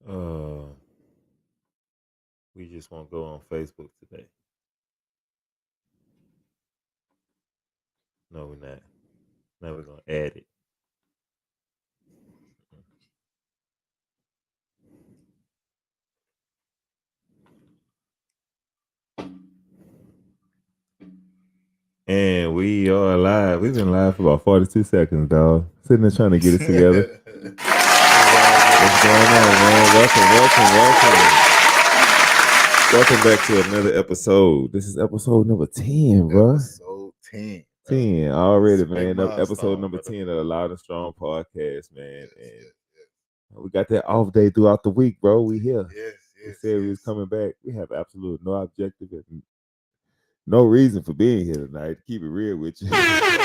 Uh, we just won't go on Facebook today. No, we're not. Now we're gonna add it. And we are live. We've been live for about 42 seconds, dog. Sitting there trying to get it together. What's going on, man? Welcome. Welcome back to another episode. This is episode number 10, bro. Episode 10. 10 already, It's a man. big milestone, Episode number brother. 10 of the Loud and Strong podcast, man. Yes, And we got that off day throughout the week, bro. We here. yes. We said we was coming back. We have absolute no objective and no reason for being here tonight. Keep it real with you. I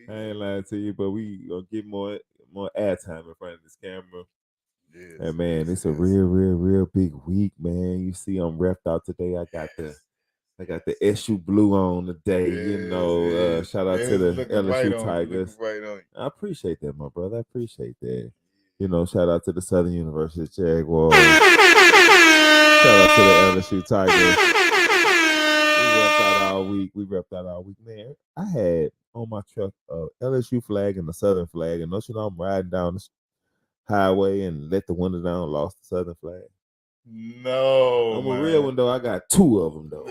ain't lying to you, but we gonna get more airtime in front of this camera. Yes, And man, it's a real big week, man. You see, I'm repped out today. I got the SU blue on today. Shout out to the LSU Tigers. I appreciate that, my brother. I appreciate that. Shout out to the Southern University Jaguars. Shout out to the LSU Tigers. We repped out all week, man. I had on my truck a LSU flag and the Southern flag, and don't you know I'm riding down the highway and let the window down, lost the Southern flag. No, I'm a real one though. I got two of them though.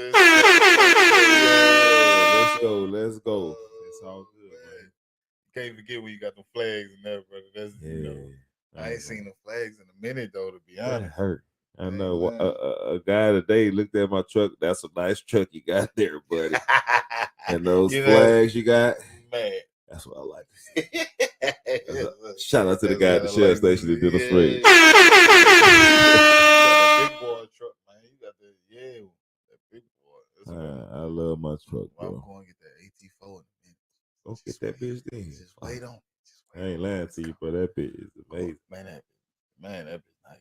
Let's go. It's all good, man. Can't forget when you got the flags and that, brother. I ain't seen the flags in a minute though, to be honest. That hurt. I know a guy today looked at my truck. That's a nice truck you got there, buddy. And those flags you got, man. That's what I like to see. Shout out to the guy at the sheriff station that did a straight. You got a big boy truck, man. You got that big boy. I love my truck, bro. I'm going to get that AT4 in a minute. Go get that bitch then. Just wait on it. I ain't lying to you, but that bitch is amazing. Man, that bitch nice.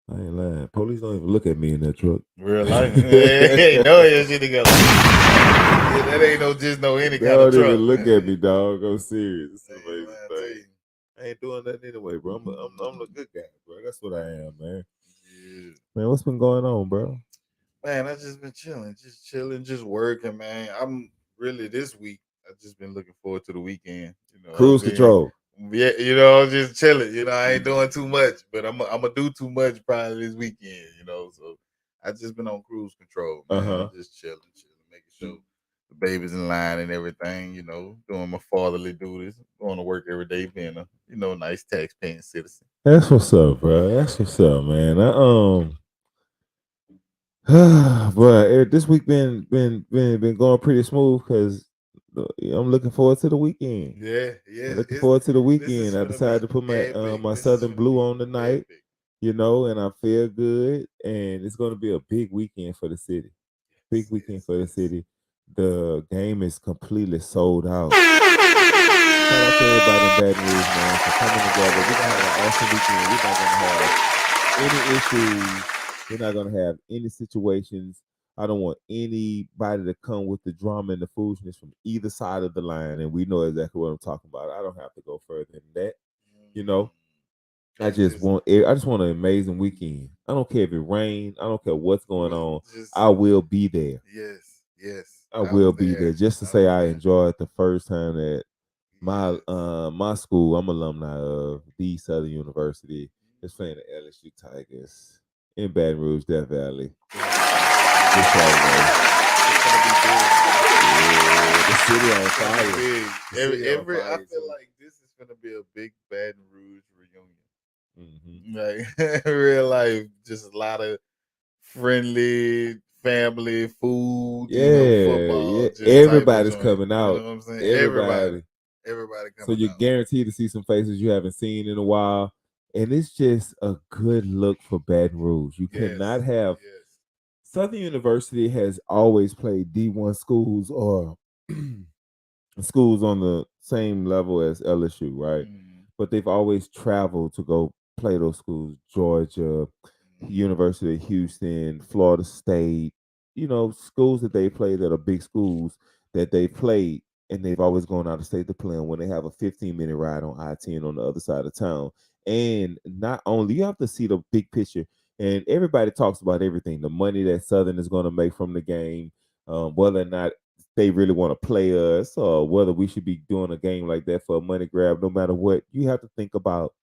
I ain't lying. Police don't even look at me in that truck. Real life. Hey, no, your shit together. That ain't any kind of truck. They don't even look at me, dog. I'm serious. It's amazing thing. I ain't doing that anyway, bro. I'm a good guy, bro. That's what I am, man. Yeah. Man, what's been going on, bro? Man, I just been chilling, just working, man. I'm really this week. I just been looking forward to the weekend. Cruise control. Yeah, just chilling. I ain't doing too much, but I'm gonna do too much probably this weekend. So I just been on cruise control, man. I'm just chilling, making sure the baby's in line and everything. Doing my fatherly duties, going to work every day, being a nice tax-paying citizen. That's what's up, bro. That's what's up, man. But this week been going pretty smooth because I'm looking forward to the weekend. Yeah. Looking forward to the weekend. I decided to put my Southern blue on tonight, and I feel good. And it's going to be a big weekend for the city. Big weekend for the city. The game is completely sold out. Shout out to everybody in Baton Rouge, man, for coming together. We're gonna have an awesome weekend. We're not gonna have any issues. We're not gonna have any situations. I don't want anybody to come with the drama and the foolishness from either side of the line, and we know exactly what I'm talking about. I don't have to go further than that. I just want an amazing weekend. I don't care if it rains. I don't care what's going on. I will be there. Yes. I will be there just to say I enjoyed the first time that my school, I'm alumni of the Southern University, is playing the LSU Tigers in Baton Rouge, Death Valley. The city on fire. I feel like this is gonna be a big Baton Rouge reunion. Like real life, just a lot of friendly family food. Football. Everybody's coming out. You know what I'm saying? Everybody coming So you're guaranteed to see some faces you haven't seen in a while. And it's just a good look for Baton Rouge. You cannot have Southern University has always played D1 schools or schools on the same level as LSU, right? But they've always traveled to go play those schools. Georgia, University of Houston, Florida State, schools that they play that are big schools that they played, and they've always gone out of state to play them when they have a 15-minute ride on I-10 on the other side of town. And not only you have to see the big picture, and everybody talks about everything, the money that Southern is going to make from the game, whether or not they really want to play us, or whether we should be doing a game like that for a money grab. No matter what, you have to think about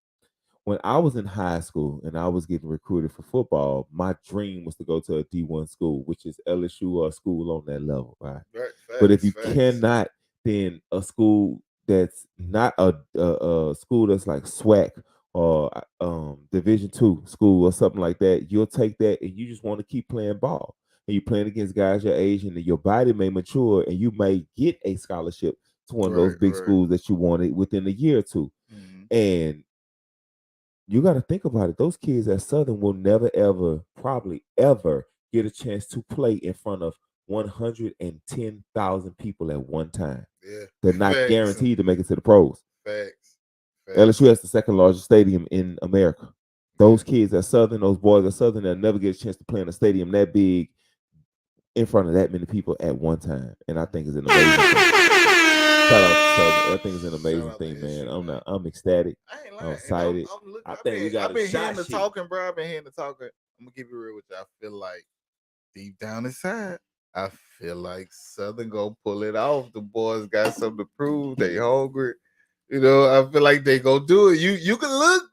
when I was in high school and I was getting recruited for football, my dream was to go to a D1 school, which is LSU or a school on that level, right? Right. But if Facts. you Facts. cannot, then a school that's not a school that's like SWAC or Division 2 school or something like that, you'll take that and you just want to keep playing ball. And you're playing against guys your age, and then your body may mature, and you may get a scholarship to one of those Right. big Right. schools that you wanted within a year or two. Mm-hmm. And you got to think about it. Those kids at Southern will never, ever, probably ever get a chance to play in front of 110,000 people at one time. Yeah. They're not Facts. guaranteed to make it to the pros. Facts. LSU Facts. has the second largest stadium in America. Yeah. Those kids at Southern, those boys at Southern, they'll never get a chance to play in a stadium that big in front of that many people at one time. And I think it's an amazing thing. Shout out to Southern. I think it's an Shout amazing out to thing, man. SU, man. I'm ecstatic. I ain't I'm lying, and excited. I'm looking. I think we got I've a been shot hearing the sheet. talking, bro. I've been hearing the talking. I'm gonna keep it real with you. I feel like deep down inside, I feel like Southern gonna pull it off. The boys got something to prove. They hungry. I feel like they gonna do it. You can look.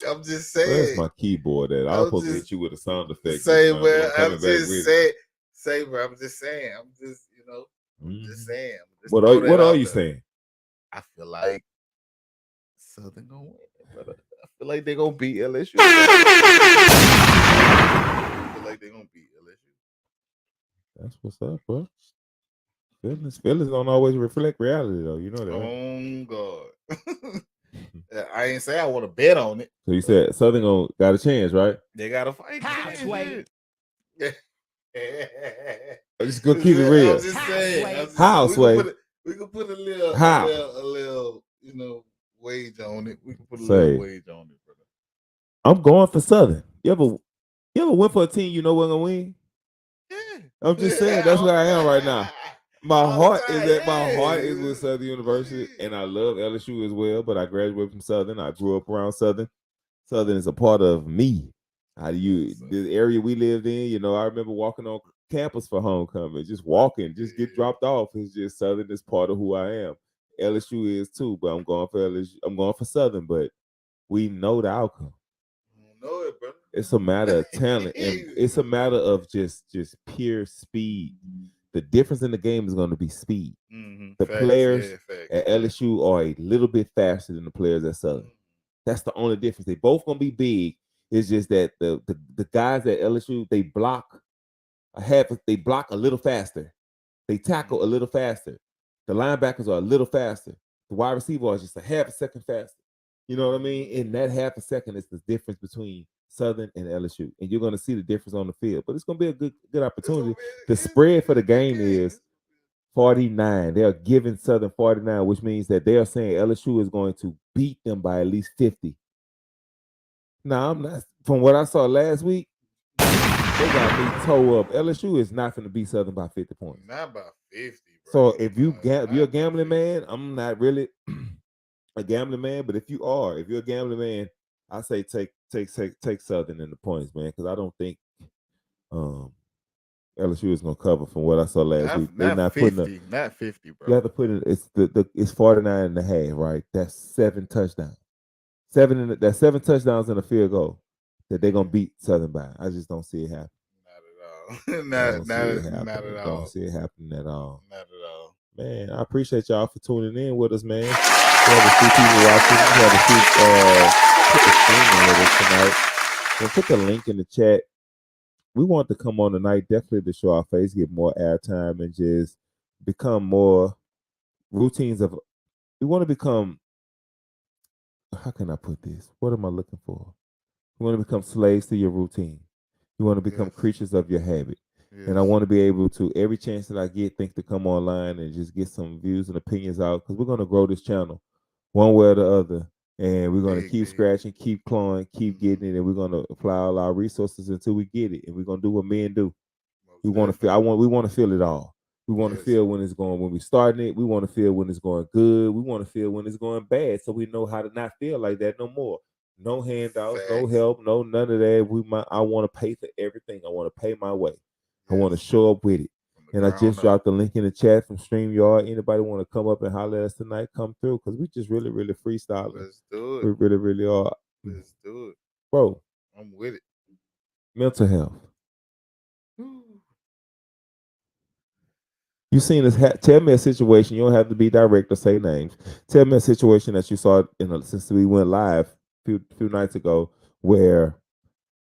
I'm just Where's saying. my keyboard at? I was I'm supposed to just hit you with a sound effect this saying, time, but I'm man. I'm coming back just with it. saying. Say, bro. I'm just saying. I'm just, just Mhm. saying. Just What throw that are out you there. saying? I feel like Southern gonna win, but I feel like they're gonna beat LSU. I feel like they're gonna beat LSU. That's what's up, bro. Feelings don't always reflect reality, though. You know that, right? Oh God. I ain't say I want to bet on it. So you said Southern got a chance, right? They gotta fight. Halfway. Yeah. I'm just gonna keep it real. I'm just saying. How, Sway? We can put a How? little, wage on it. We can put a Say. little wage on it, brother. I'm going for Southern. You ever win for a team you know we're gonna win? Yeah. I'm just saying that's where I am right now. My All the heart time, is with Southern University, and I love LSU as well. But I graduated from Southern. I grew up around Southern. Southern is a part of me. The area we lived in? I remember walking on campus for homecoming, just walking, just get dropped off. It's just Southern is part of who I am. LSU is too, but I'm going for LSU. I'm going for Southern, but we know the outcome. Know it, brother. It's a matter of talent, and it's a matter of just pure speed. The difference in the game is going to be speed. Mm-hmm. The Facts, players facts, at LSU are a little bit faster than the players at Southern. That's the only difference. They both gonna be big. It's just that the guys at LSU they block they block a little faster. They tackle a little faster. The linebackers are a little faster. The wide receiver is just a half a second faster. You know what I mean? And that half a second is the difference between Southern and LSU. And you're gonna see the difference on the field. But it's gonna be a good opportunity. The spread for the game is 49. They are giving Southern 49, which means that they are saying LSU is going to beat them by at least 50. Now, I'm not. From what I saw last week, they got me toe up. LSU is not going to beat Southern by 50 points. Not by 50. Bro. So if you're a gambling man, I'm not really a gambling man. But if you're a gambling man, I say take Southern in the points, man, because I don't think LSU is gonna cover from what I saw last week. They're not 50, putting up. Not 50, bro. You have to put it. It's 49 and a half, right? That's 7 touchdowns. That's 7 touchdowns and a field goal that they're gonna beat Southern by. I just don't see it happen. Not at all. Don't see it happening at all. Not at all. Man, I appreciate y'all for tuning in with us, man. We have a few people watching. We have a few people streaming with us tonight. We'll put the link in the chat. We want to come on tonight, definitely to show our face, get more airtime, and just become more routines of. We want to become. How can I put this? What am I looking for? You want to become slaves to your routine. You want to become creatures of your habit. Yes. And I want to be able to, every chance that I get, think to come online and just get some views and opinions out, because we're going to grow this channel one way or the other. And we're going to keep scratching, keep clawing, keep getting it, and we're going to apply all our resources until we get it. And we're going to do what men do. We want to feel. We want to feel it all. We want to Yes. feel when it's going when we starting it. We want to feel when it's going good. We want to feel when it's going bad, so we know how to not feel like that no more. No handouts, no Facts. help, no none of that. I want to pay for everything. I want to pay my way. I want to Yes. show up with it. From the And I ground just up. dropped the link in the chat from StreamYard. Anybody want to come up and holler at us tonight? Come through because we just really, really freestyling. Let's do it. We really, really are. Let's do it. Bro, I'm with it. mental health. Woo. You seen this? Tell me a situation. You don't have to be direct or say names. Tell me a situation that you saw since we went live few nights ago, where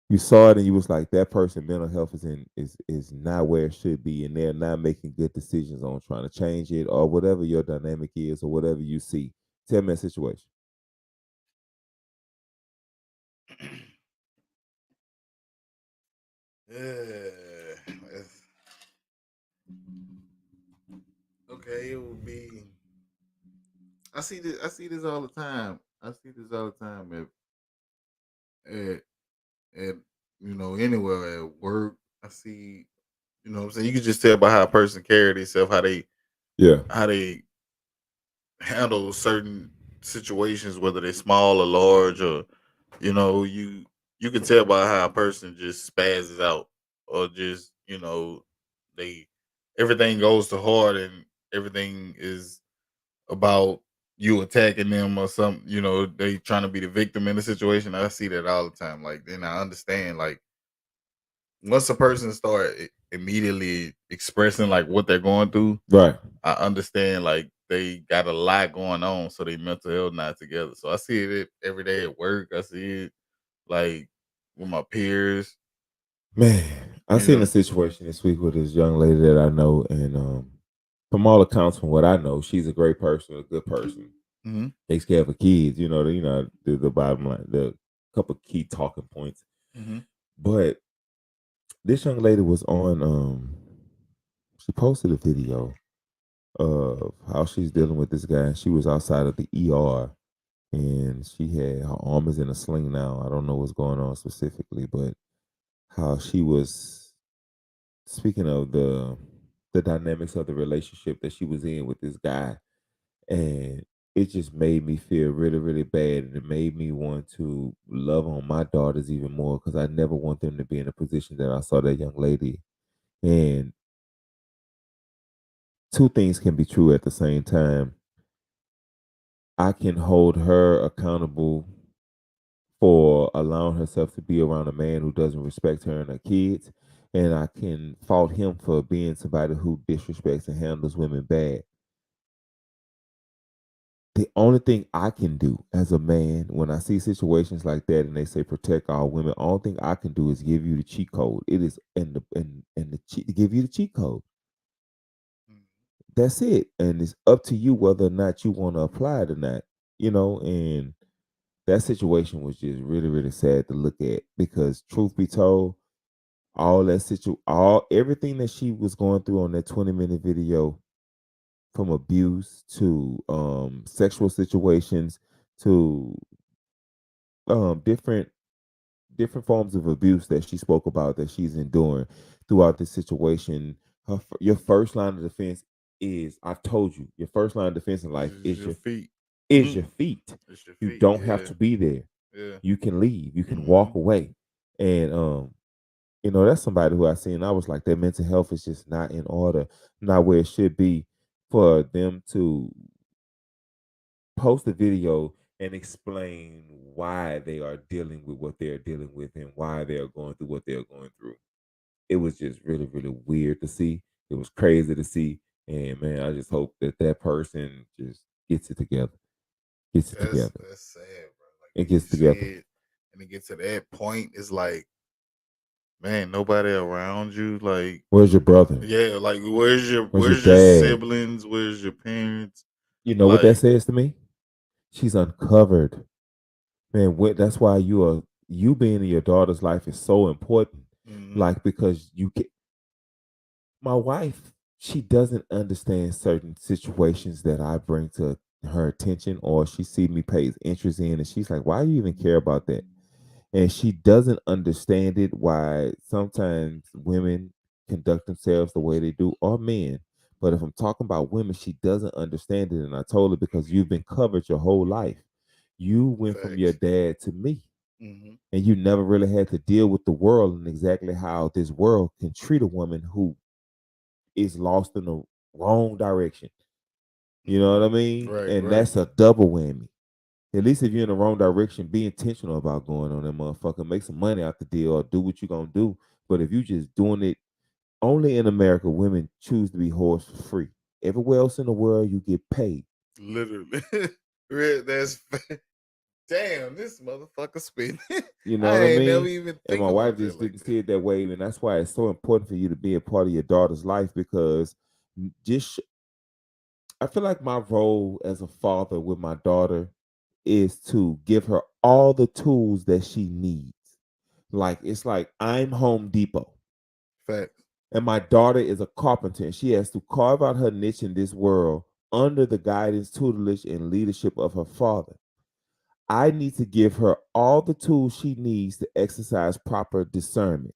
you saw it and you was like, that person mental health is not where it should be, and they're not making good decisions on trying to change it or whatever your dynamic is or whatever you see. Tell me a situation. Yeah. Okay, it would be. I see this. I see this all the time. I see this all the time at at anywhere at work. I see. What I'm saying. You can just tell by how a person carry themselves, Yeah. how they handle certain situations, whether they're small or large, or you can tell by how a person just spazzes out, or just they everything goes to heart, and everything is about you attacking them or something. They trying to be the victim in the situation. I see that all the time. Like, then I understand, like, once a person start immediately expressing like what they're going through, Right. I understand like they got a lot going on, so they mental health not together. So I see it every day at work. I see it like with my peers. Man, I You seen a know. situation this week with this young lady that I know, and from all accounts, from what I know, she's a great person, a good person. Mm-hmm. Takes care of her kids. The bottom line, the couple key talking points. Mm-hmm. But this young lady was on. She posted a video of how she's dealing with this guy. She was outside of the ER, and she had her arm is in a sling now. I don't know what's going on specifically, but how she was speaking of the dynamics of the relationship that she was in with this guy, and it just made me feel really, really bad, and it made me want to love on my daughters even more because I never want them to be in a position that I saw that young lady. And two things can be true at the same time. I can hold her accountable for allowing herself to be around a man who doesn't respect her and her kids, and I can fault him for being somebody who disrespects and handles women bad. The only thing I can do as a man when I see situations like that and they say protect all women, all thing I can do is give you the cheat code. It is in the cheat give you the cheat code. That's it. And it's up to you whether or not you want to apply it or not. And that situation was just really, really sad to look at because truth be told, all everything that she was going through on that 20-minute video, from abuse to sexual situations to different forms of abuse that she spoke about that she's enduring throughout this situation. Your first line of defense is, I've told you, your first line of defense in life It's your feet. is your feet. It's your You feet. don't have Yeah. to be there. Yeah. You can leave. You can Mm-hmm. walk away. And that's somebody who I seen. I was like, their mental health is just not in order, not where it should be, for them to post a video and explain why they are dealing with what they're dealing with and why they are going through what they're going through. It was just really, really weird to see. It was crazy to see. And man, I just hope that that person just gets it together. Gets it together. That's sad, bro. Like, It when you gets see together. it and it gets to that point, it's like, man, nobody around you. Like, Where's your brother? yeah, like, where's your Where's your dad? siblings? Where's your parents? You know what that Like, says to me? She's uncovered. Man, that's why you being in your daughter's life is so important. mm-hmm. Like, because you get my wife, she doesn't understand certain situations that I bring to her attention, or she see me pays interest in, and she's like, why do you even care about that? And she doesn't understand it, why sometimes women conduct themselves the way they do, or men. But if I'm talking about women, she doesn't understand it. And I told her, because you've been covered your whole life. You went from your dad to me. And you never really had to deal with the world and exactly how this world can treat a woman who is lost in the wrong direction. You know what I mean? And that's a double whammy. At least if you're in the wrong direction, be intentional about going on that motherfucker. Make some money out the deal or do what you're going to do. But if you just doing it, only in America, women choose to be whores for free. Everywhere else in the world, you get paid. Literally. That's damn, this motherfucker spin. You know what I mean? Never even think and my wife just didn't see it that way. And that's why it's so important for you to be a part of your daughter's life, because just I feel like my role as a father with my daughter is to give her all the tools that she needs. Like, it's like I'm Home Depot. Facts. And my daughter is a carpenter, and she has to carve out her niche in this world under the guidance, tutelage, and leadership of her father. I need to give her all the tools she needs to exercise proper discernment.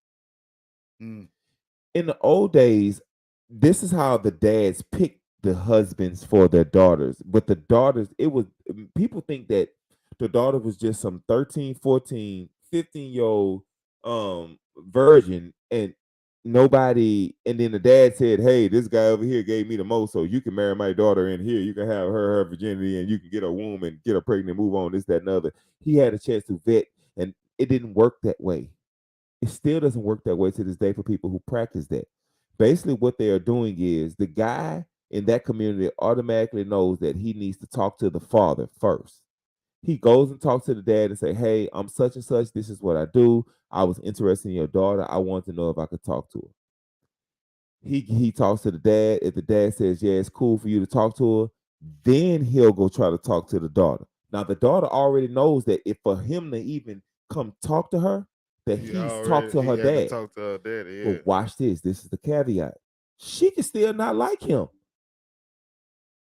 In the old days, this is how the dads picked the husbands for their daughters. But the daughters, people think that the daughter was just some 13, 14, 15-year-old virgin, and nobody, and then the dad said, hey, this guy over here gave me the most, so you can marry my daughter in here, you can have her virginity, and you can get a womb and get her pregnant, move on, this, that, and other. He had a chance to vet, and it didn't work that way. It still doesn't work that way to this day for people who practice that. Basically, what they are doing is the guy in that community automatically knows that he needs to talk to the father first. He goes and talks to the dad and say, hey, I'm such and such. This is what I do. I was interested in your daughter. I want to know if I could talk to her. He talks to the dad. If the dad says, yeah, it's cool for you to talk to her, then he'll go try to talk to the daughter. Now, the daughter already knows that if for him to even come talk to her, that he's talked to her dad. Talk to her daddy, yeah. But watch this. This is the caveat. She can still not like him.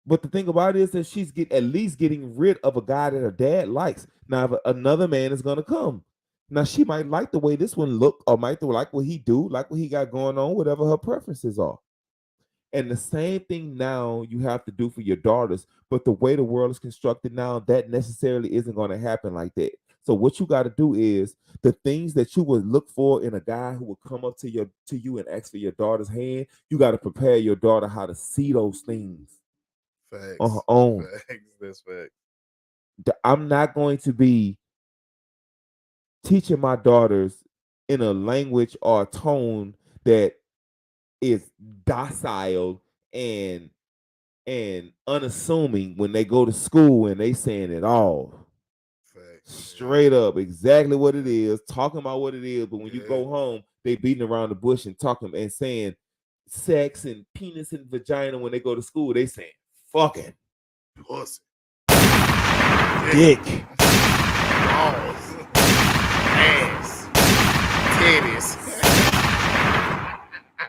But the thing about it is that she's at least getting rid of a guy that her dad likes. Now, if another man is going to come. Now, she might like the way this one look, or might like what he do, like what he got going on, whatever her preferences are. And the same thing now you have to do for your daughters. But the way the world is constructed now, that necessarily isn't going to happen like that. So what you got to do is the things that you would look for in a guy who will come up to you and ask for your daughter's hand, you got to prepare your daughter how to see those things. Facts. On her own. Facts. That's facts. I'm not going to be teaching my daughters in a language or a tone that is docile and unassuming when they go to school and they saying it all. Facts. Straight up, exactly what it is, talking about what it is. But when you go home, they beating around the bush and talking and saying sex and penis and vagina. When they go to school, they saying fucking pussy, dick, balls, ass, titties.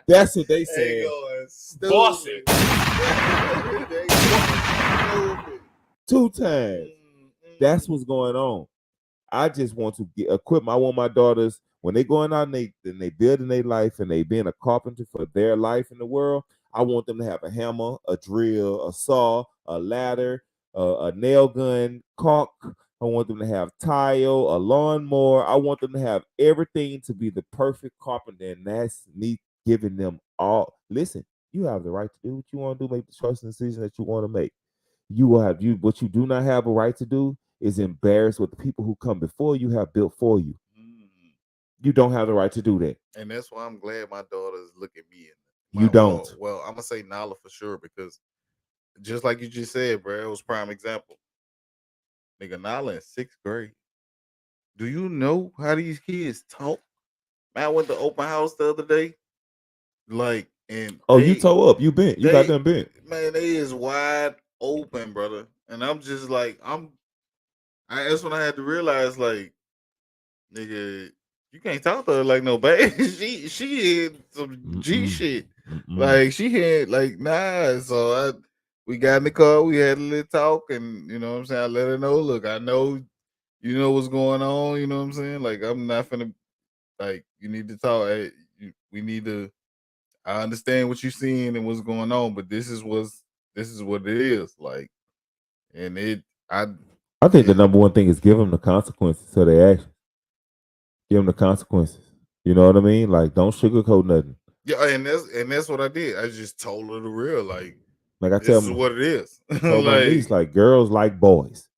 That's what they say. Bossy. 2 times. That's what's going on. I just want to equip. I want my daughters, when they going out and they building their life and they being a carpenter for their life in the world, I want them to have a hammer, a drill, a saw, a ladder, a nail gun, caulk. I want them to have tile, a lawnmower. I want them to have everything to be the perfect carpenter, and that's me giving them all. Listen, you have the right to do what you want to do, make the choice and decision that you want to make. You will have what you do not have a right to do is embarrass what the people who come before you have built for you. You don't have the right to do that. And that's why I'm glad my daughters look at me. You don't. Well, I'm going to say Nala for sure, because just like you just said, bro, it was prime example. Nigga, Nala in 6th grade. Do you know how these kids talk? Man, I went to open house the other day. Like, and you toe up. You bent. You got them bent. Man, they is wide open, brother. And I'm just like, that's when I had to realize, like, nigga, you can't talk to her like no baby. she had some G shit. Like, she had, like, nah. So we got in the car, we had a little talk, and you know what I'm saying? I let her know, look, I know you know what's going on, you know what I'm saying? Like, I'm not finna, like, you need to talk. We need to, I understand what you're seeing and what's going on, but this is what it is. Like, and I think the it, number one thing is give them the consequences to their actions. Give them the consequences. You know what I mean? Like, don't sugarcoat nothing. yeah, and that's what I did. I just told her the real, Like I this tell is what it is. I told my niece, like, girls like boys.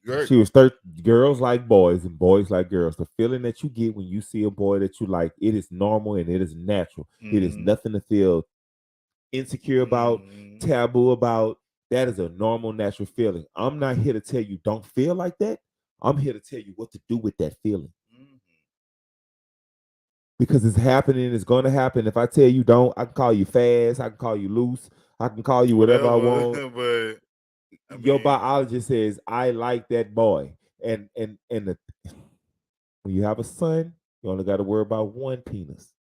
Right. She was 13. Girls like boys and boys like girls. The feeling that you get when you see a boy that you like, it is normal and it is natural. It is nothing to feel insecure about, taboo about. That is a normal, natural feeling. I'm not here to tell you don't feel like that. I'm here to tell you what to do with that feeling. Because it's happening, it's going to happen. If I tell you don't, I can call you fast, I can call you loose, I can call you whatever I want. But your biologist says I like that boy, and when you have a son, you only got to worry about one penis.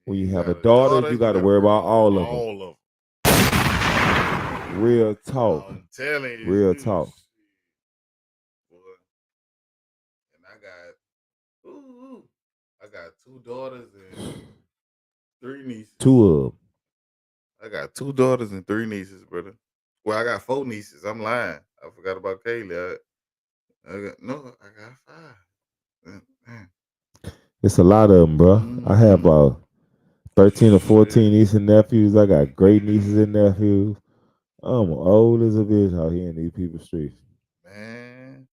When you have a daughter, you got to worry about all of them. Real talk. I'm telling you, real talk. Boy. And I got 2 daughters and 3 nieces. 2 of them. I got 2 daughters and 3 nieces, brother. Well, I got 4 nieces. I'm lying. I forgot about Kaylee. I got 5. It's a lot of them, bro. I have about 13 or 14 nieces and nephews. I got great nieces and nephews. I'm old as a bitch out here in these people's streets. Man,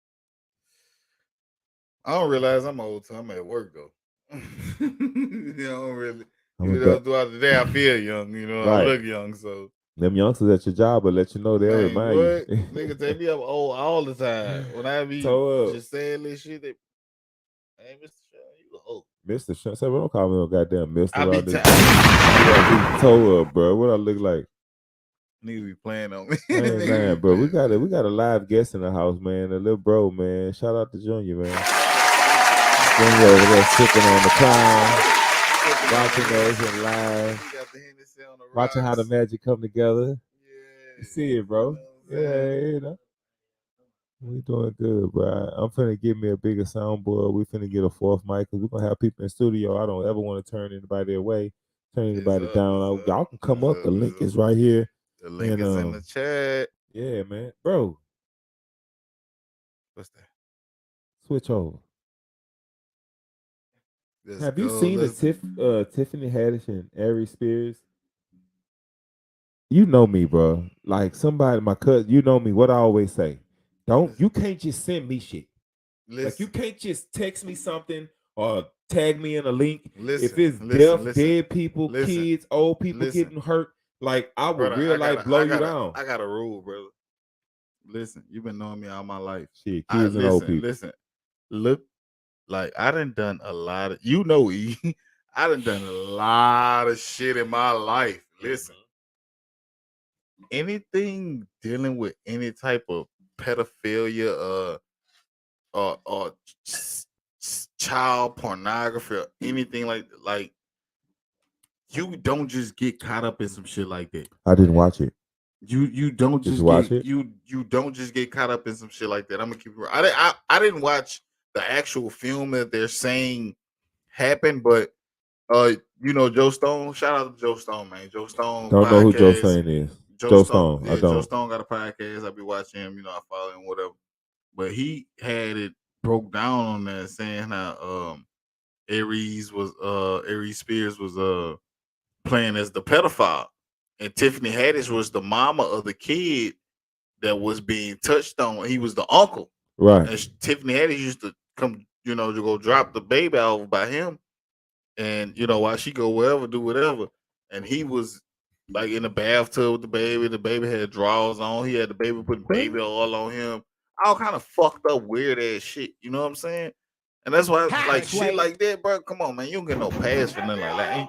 I don't realize I'm old till I'm at work though. You know, really. Throughout the day I feel young. You know, right. I look young. So them youngsters at your job will let you know. They'll remind you. Nigga, they be up old all the time. When I be just saying this shit, they, hey, Mr. Sean, you old. Mr. Sean, say, don't call me no goddamn Mr. I be toe up, bro. What I look like? Niggas be playing on me. Man, bro, we got a live guest in the house, man. A little bro, man. Shout out to Junior, man. Junior over there sipping on the clown, watching us in live, watching how the magic come together. Yeah, you see it, bro. Yeah, you know. We doing good, bro. I'm finna get me a bigger soundboard. We finna get a 4th mic because we're gonna have people in studio. I don't ever want to turn anybody away, turn anybody down. Y'all can come up. The link is right here. The link is in the chat. Yeah, man. Bro. What's that? Switch over. Have you seen the Tiffany Haddish and Ari Spears? You know me, bro. Like somebody, my cousin, you know me. What I always say. You can't just send me shit. Like you can't just text me something or tag me in a link. If it's dead people, kids, old people getting hurt, like I would blow you down. I got a rule, brother. Listen, you've been knowing me all my life. Shit, kids and old people. Listen, look, like I done a lot of, E. I done a lot of shit in my life. Listen, anything dealing with any type of pedophilia, or child pornography or anything like you don't just get caught up in some shit like that. I didn't watch it. You don't just watch it. You don't just get caught up in some shit like that. I'm gonna keep it real. I didn't watch the actual film that they're saying happened, but Joe Stone. Shout out to Joe Stone, man. Joe Stone. Don't know who Joe Stone is. Joe Stone. Yeah, Joe Stone got a podcast. I be watching him. I follow him, whatever. But he had it broke down on that, saying how Aries Spears was playing as the pedophile, and Tiffany Haddish was the mama of the kid that was being touched on. He was the uncle, right? And Tiffany Haddish used to come, to go drop the baby off by him, and while she go wherever, do whatever, and he was like in the bathtub with the baby. The baby had drawers on. He had the baby putting baby oil on him. All kind of fucked up, weird ass shit. You know what I'm saying? And that's why, shit like that, bro. Come on, man. You don't get no pass for nothing like that.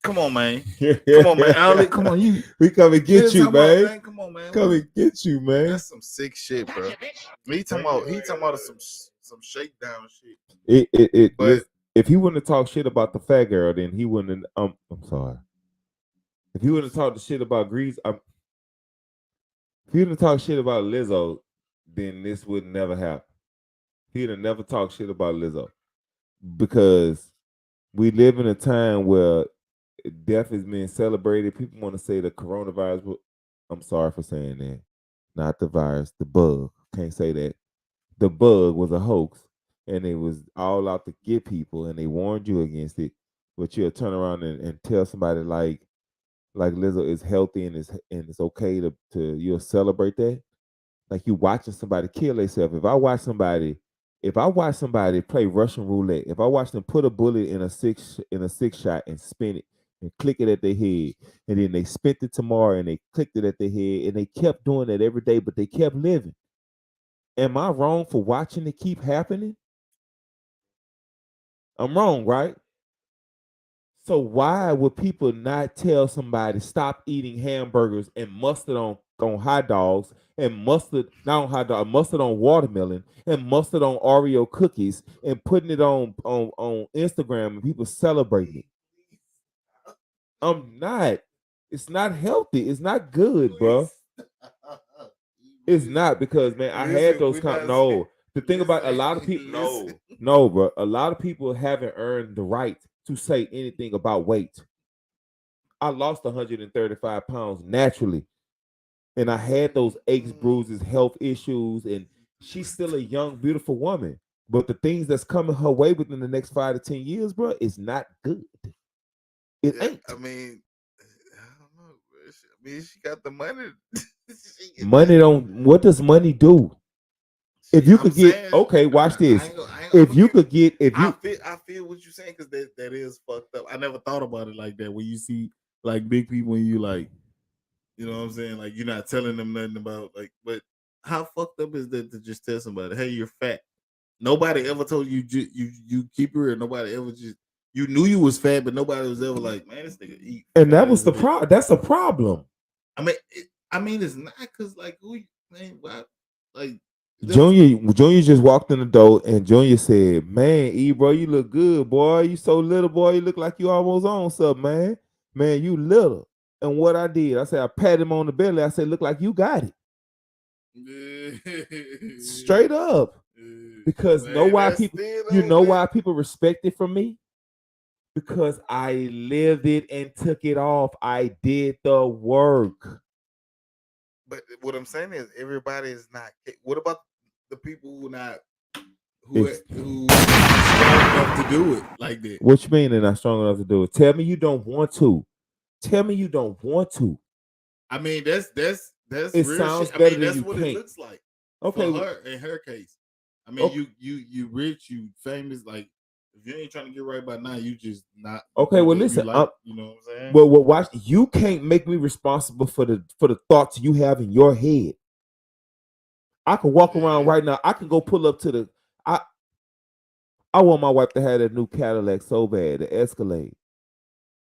Come on, man. Come on, man. Ali, come on, you. We come and get you, man. Come on, man. Come and get you, man. That's some sick shit, bro. He talking about some shakedown shit. But if he wouldn't have talked shit about the fat girl, then he wouldn't. I'm sorry. If he wouldn't have talked shit about Grease, if he wouldn't have talked shit about Lizzo, then this would never happen. He'd have never talked shit about Lizzo, because we live in a time where death is being celebrated. People want to say the coronavirus. I'm sorry for saying that. Not the virus, the bug. Can't say that. The bug was a hoax, and it was all out to get people, and they warned you against it. But you'll turn around and tell somebody like Lizzo is healthy and it's okay to you'll celebrate that. Like you watching somebody kill themselves. If I watch somebody play Russian roulette, if I watch them put a bullet in a six shot and spin it and click it at their head, and then they spent it tomorrow and they clicked it at their head, and they kept doing that every day, but they kept living. Am I wrong for watching it keep happening? I'm wrong, right? So why would people not tell somebody stop eating hamburgers and mustard on hot dogs and mustard not on hot dog, mustard on watermelon and mustard on Oreo cookies and putting it on Instagram and people celebrating it? I'm not. It's not healthy. It's not good, bro. It's not because man, I had those no. The thing about a lot of people, no, bro. A lot of people haven't earned the right to say anything about weight. I lost 135 pounds naturally, and I had those aches, bruises, health issues, and she's still a young, beautiful woman. But the things that's coming her way within the next 5 to 10 years, bro, is not good. It ain't. I mean, I don't know. I mean, she got the money. Money don't. What does money do? If you could get okay, watch this. If you could get, if you, I feel what you're saying because that is fucked up. I never thought about it like that. When you see like big people, and you like, you know what I'm saying? Like you're not telling them nothing about like, but how fucked up is that to just tell somebody, hey, you're fat? Nobody ever told you you keep her. Nobody ever just you knew you was fat, but nobody was ever like, man, this nigga eat. And that was the problem. That's a problem. I mean, it's not because like who man, why, like. Junior just walked in the door and Junior said, "Man, E bro, you look good, boy. You so little, boy. You look like you almost on something, man. Man, you little." And what I did, I said, I pat him on the belly. I said, "Look like you got it." Straight up. Because man, why people respect it from me? Because I lived it and took it off. I did the work. But what I'm saying is everybody is not. What about the people who not who strong enough to do it like that? What you mean they're not strong enough to do it? Tell me you don't want to. Tell me you don't want to. I mean that's it real sounds shit. Better I mean than that's you what can't. It looks like. Okay, for her in her case. I mean you rich, you famous. Like if you ain't trying to get right by now, you just not. Okay, well listen, like, you know what I'm saying. Well, watch. You can't make me responsible for the thoughts you have in your head. I can walk around right now. I can go pull up to the. I want my wife to have that new Cadillac so bad, the Escalade,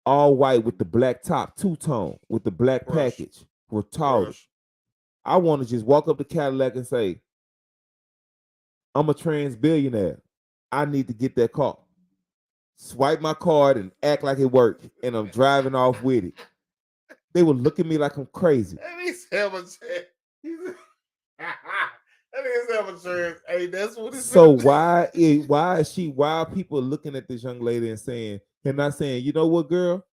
all white with the black top, two-tone with the black package, retarded. I want to just walk up to Cadillac and say, "I'm a trans billionaire. I need to get that car." Swipe my card and act like it worked, and I'm driving off with it. They would look at me like I'm crazy. Hey, that's what it's so why are people looking at this young lady and saying, and not saying, you know what, girl,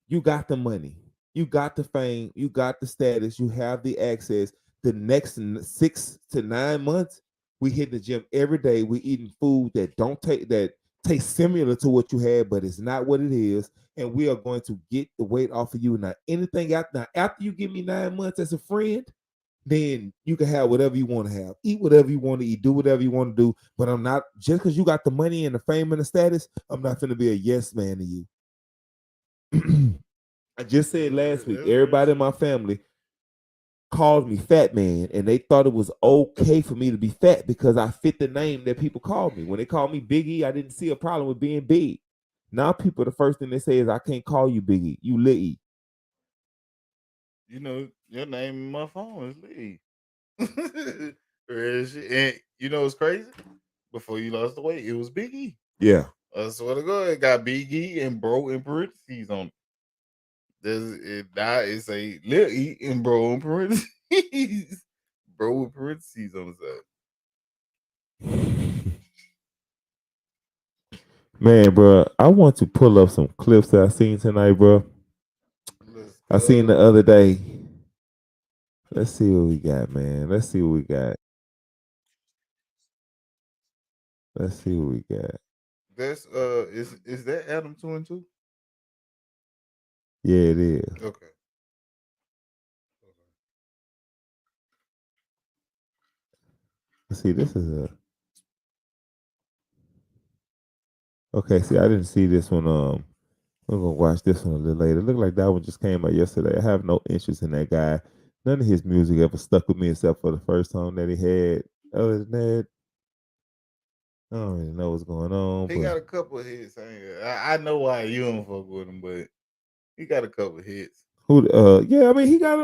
you got the money, you got the fame, you got the status, you have the access. The next 6 to 9 months, we hit the gym every day. We eating food that tastes similar to what you had, but it's not what it is. And we are going to get the weight off of you. Now, anything after you give me 9 months as a friend, then you can have whatever you want to have, eat whatever you want to eat, do whatever you want to do. But I'm not, just because you got the money and the fame and the status, I'm not going to be a yes man to you. I just said last week, everybody in my family called me fat man, and they thought it was okay for me to be fat because I fit the name that people called me. When they called me Big E, I didn't see a problem with being big. Now people, the first thing they say is, I can't call you Big E, you Lil E. You know, your name in my phone is Lee. And you know what's crazy? Before you lost the weight, it was Big E. Yeah. I swear to God, it got Big E and bro in parentheses on it. Now it's a Lil E and bro in parentheses. Bro in parentheses on the side. Man, bro, I want to pull up some clips that I seen tonight, bro. I seen the other day. Let's see what we got, man. Let's see what we got. Let's see what we got. That's is that Adam 2 and 2? Yeah, it is. Okay. Let's see, this is a. Okay, see, I didn't see this one. We're gonna watch this one a little later. Look like that one just came out yesterday. I have no interest in that guy. None of his music ever stuck with me except for the first song that he had. Other than that, I don't really know what's going on. He got a couple of hits. I know why you don't fuck with him, but he got a couple of hits. Who? Yeah, I mean, he got.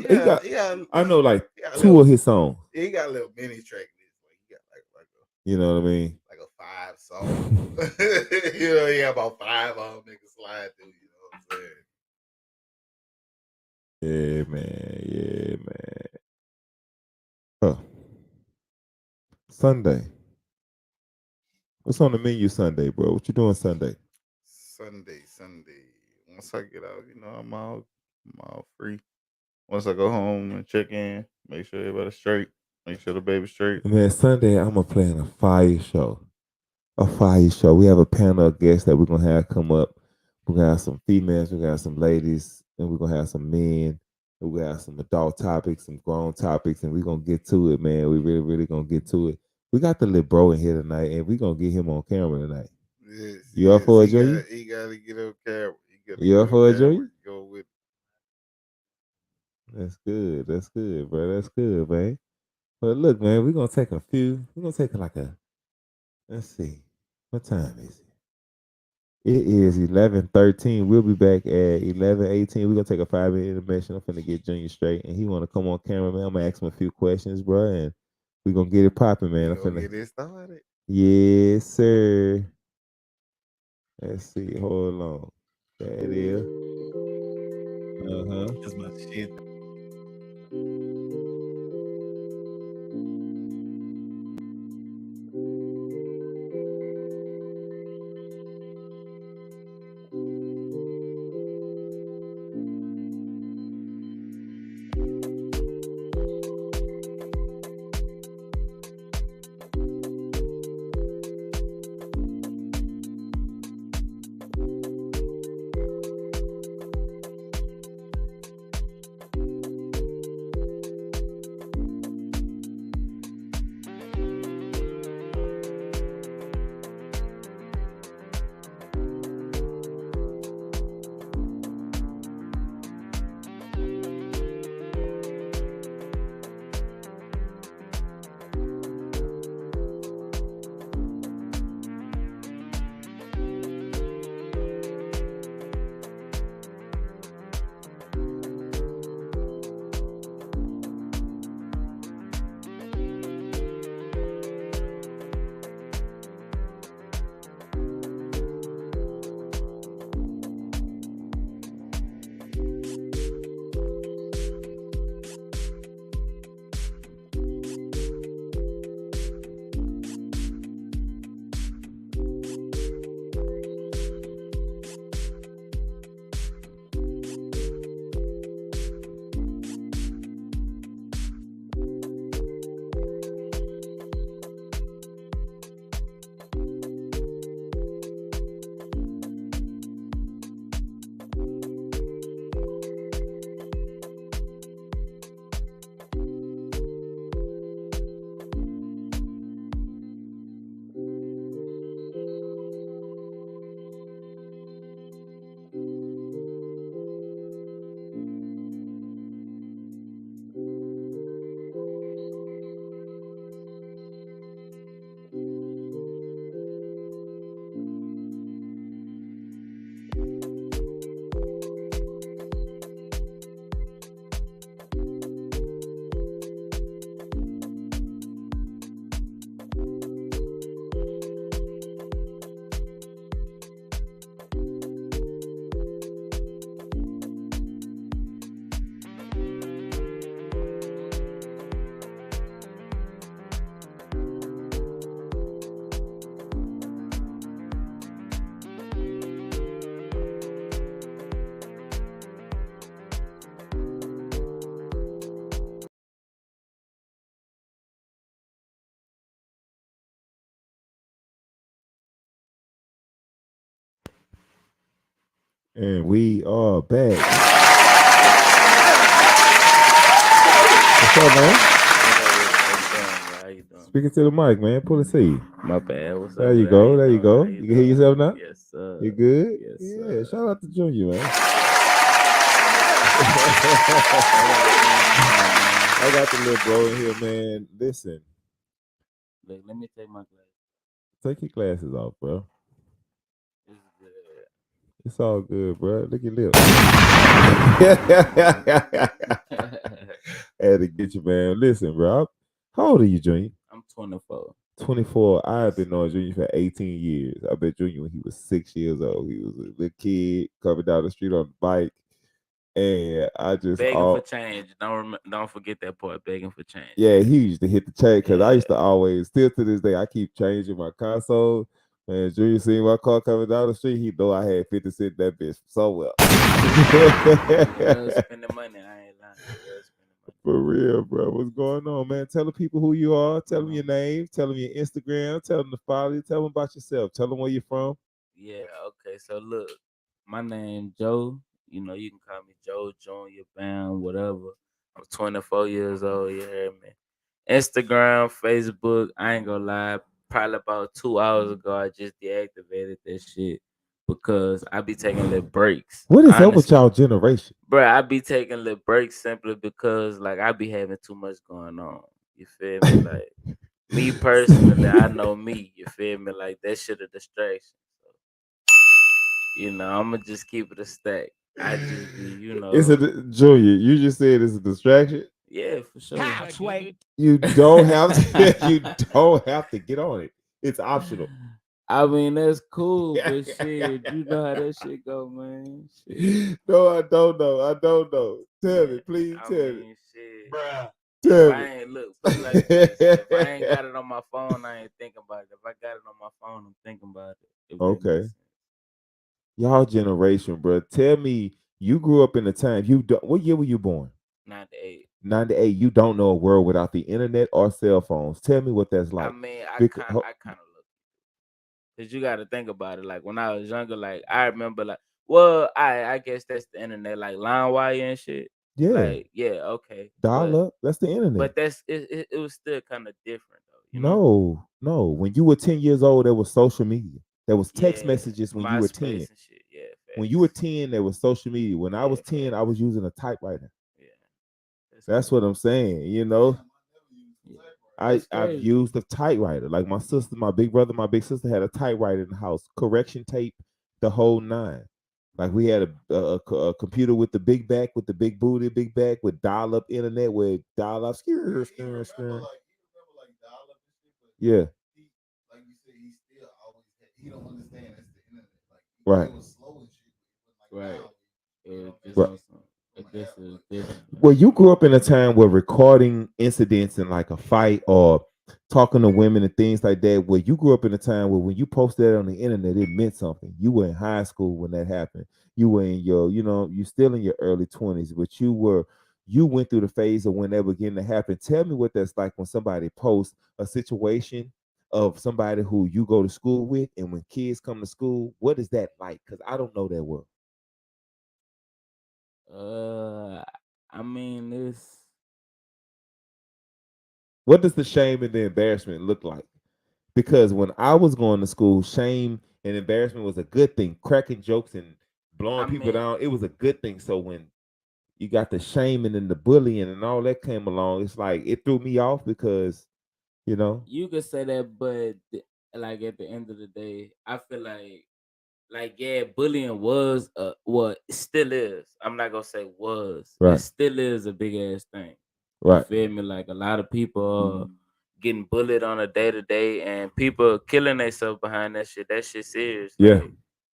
He got. I know like two of his songs. He got a little mini track list. Like he got like a. You know what I mean? Like a 5 song. You know, he got about 5 of them niggas slide through. You know what I'm saying? Yeah, man. Yeah, man. Huh. Sunday. What's on the menu Sunday, bro? What you doing Sunday? Sunday. Once I get out, you know, I'm all free. Once I go home and check in, make sure everybody's straight, make sure the baby's straight. Man, Sunday I'm gonna play in a fire show. A fire show. We have a panel of guests that we're gonna have come up. We're gonna have some females, we're gonna have some ladies, and we're gonna have some men. We're gonna have some adult topics, some grown topics, and we're gonna get to it, man. We really, really gonna get to it. We got the little bro in here tonight, and we're gonna get him on camera tonight. Yes, you up for it, Joey? He gotta get up camera. You up for it, Joey? Go with. That's good. That's good, bro. That's good, man. But look, man, we're gonna take a few. We're gonna take like a. Let's see, what time is it? It is 11:13. We'll be back at 11:18. We're gonna take a 5-minute intermission. I'm finna get Junior straight, and he wanna come on camera, man. I'm gonna ask him a few questions, bro, and we're gonna get it popping, man. I'm finna get it started. Yes, sir. Let's see. Hold on. There it is. That's my shit. And we are back. What's up, man? How you doing? Speaking to the mic, man. Pull a seat. My bad. What's There up? you How go. you There you doing? go. How You you can hear doing? yourself now? Yes, You sir. good? Yes, Yeah. sir. Shout out to Junior, man. I got the little bro in here, man. Listen, Look, let me take my glasses. take your glasses off, bro. This is good. It's all good, bro. Look at your lips. Had to get you, man. Listen, bro. How old are you, Junior? I'm 24. 24. I've Yes, been knowing Junior for 18 years. I bet Junior when he was 6 years old. He was a little kid coming down the street on the bike. And I just begging for all change. Don't forget that part. Begging for change. yeah, he used to hit the chain because I used to Yeah. always still to this day I keep changing my console. Man, Junior seen my car coming down the street, he know I had 50 cent in that bitch somewhere. You was spending money. I ain't lying. You was spending money. For real, bro. What's going on, man? Tell the people who you are. Tell them your name. Tell them your Instagram. Tell them to follow you. Tell them about yourself. Tell them where you're from. Yeah. Okay. So look, my name Joe. You know, you can call me Joe Junior, Bam, whatever. I'm 24 years old. You heard me? Instagram, Facebook. I ain't gonna lie. Probably about 2 hours ago, I just deactivated that shit because I be taking little breaks. What is up with Honestly, y'all generation? bro, I be taking little breaks simply because like I be having too much going on. You feel me? Like me personally, I know me. You feel me? Like that shit a distraction. So, you know, I'ma just keep it a stack. I just be, It's a Junior. You just said it's a distraction. yeah, for sure. You don't have to. You don't have to get on it. It's optional. I mean, that's cool, but shit, you know how that shit go, man. Shit, No, I don't know. I don't know. Tell man. me, please I tell me. mean, shit. If Tell I me. ain't look, put it like this: if I ain't got it on my phone, I ain't thinking about it. If I got it on my phone, I'm thinking about it. If that makes Okay. sense. Y'all generation, bro. Tell me, you grew up in a time you don't. What year were you born? 98. 98. You don't know a world without the internet or cell phones. Tell me what that's I like. mean, Because, I kind of look. Cause you got to think about it. Like when I was younger, like I remember, like well, I guess that's the internet, like line wire and shit. yeah, Like yeah, okay, dial up. That's the internet. but that's it was still kind of different though, you know. No, no. When you were 10 years old, there was social media. There was text Yeah, messages when you were 10. MySpace and shit. Yeah, When you were facts. 10, there was social media. When I was Yeah, 10, I facts. was using a typewriter. Yeah, that's That's crazy. what I'm saying. You know, Yeah, that's I've crazy. used a typewriter. Like my sister, my big brother, my big sister had a typewriter in the house, correction tape, the whole nine. Like we had a computer with the big back, with the big booty, big back, with dial up internet, with dial up. Yeah, right. Right. It was just Right. on some. I guess it was different. Well, you grew up in a time where recording incidents in like a fight or talking to women and things like that, where you grew up in a time where when you posted that on the internet, it meant something. You were in high school when that happened. You were in your, you still in your early 20s, but you went through the phase of when that began to happen. Tell me what that's like when somebody posts a situation of somebody who you go to school with, and when kids come to school, what is that like? Because I don't know that world. Uh, I mean, it's What does the shame and the embarrassment look like? Because when I was going to school, shame and embarrassment was a good thing. Cracking jokes and blowing I people mean, down, it was a good thing. So when you got the shaming and the bullying and all that came along, it's like it threw me off because, you know, you could say that, but like at the end of the day, I feel like yeah, bullying was what still is. I'm not gonna say was. It right, still is a big ass thing. You right, feel me? Like a lot of people are getting bullied on a day to day, and people killing themselves behind that shit. That shit serious. yeah. Like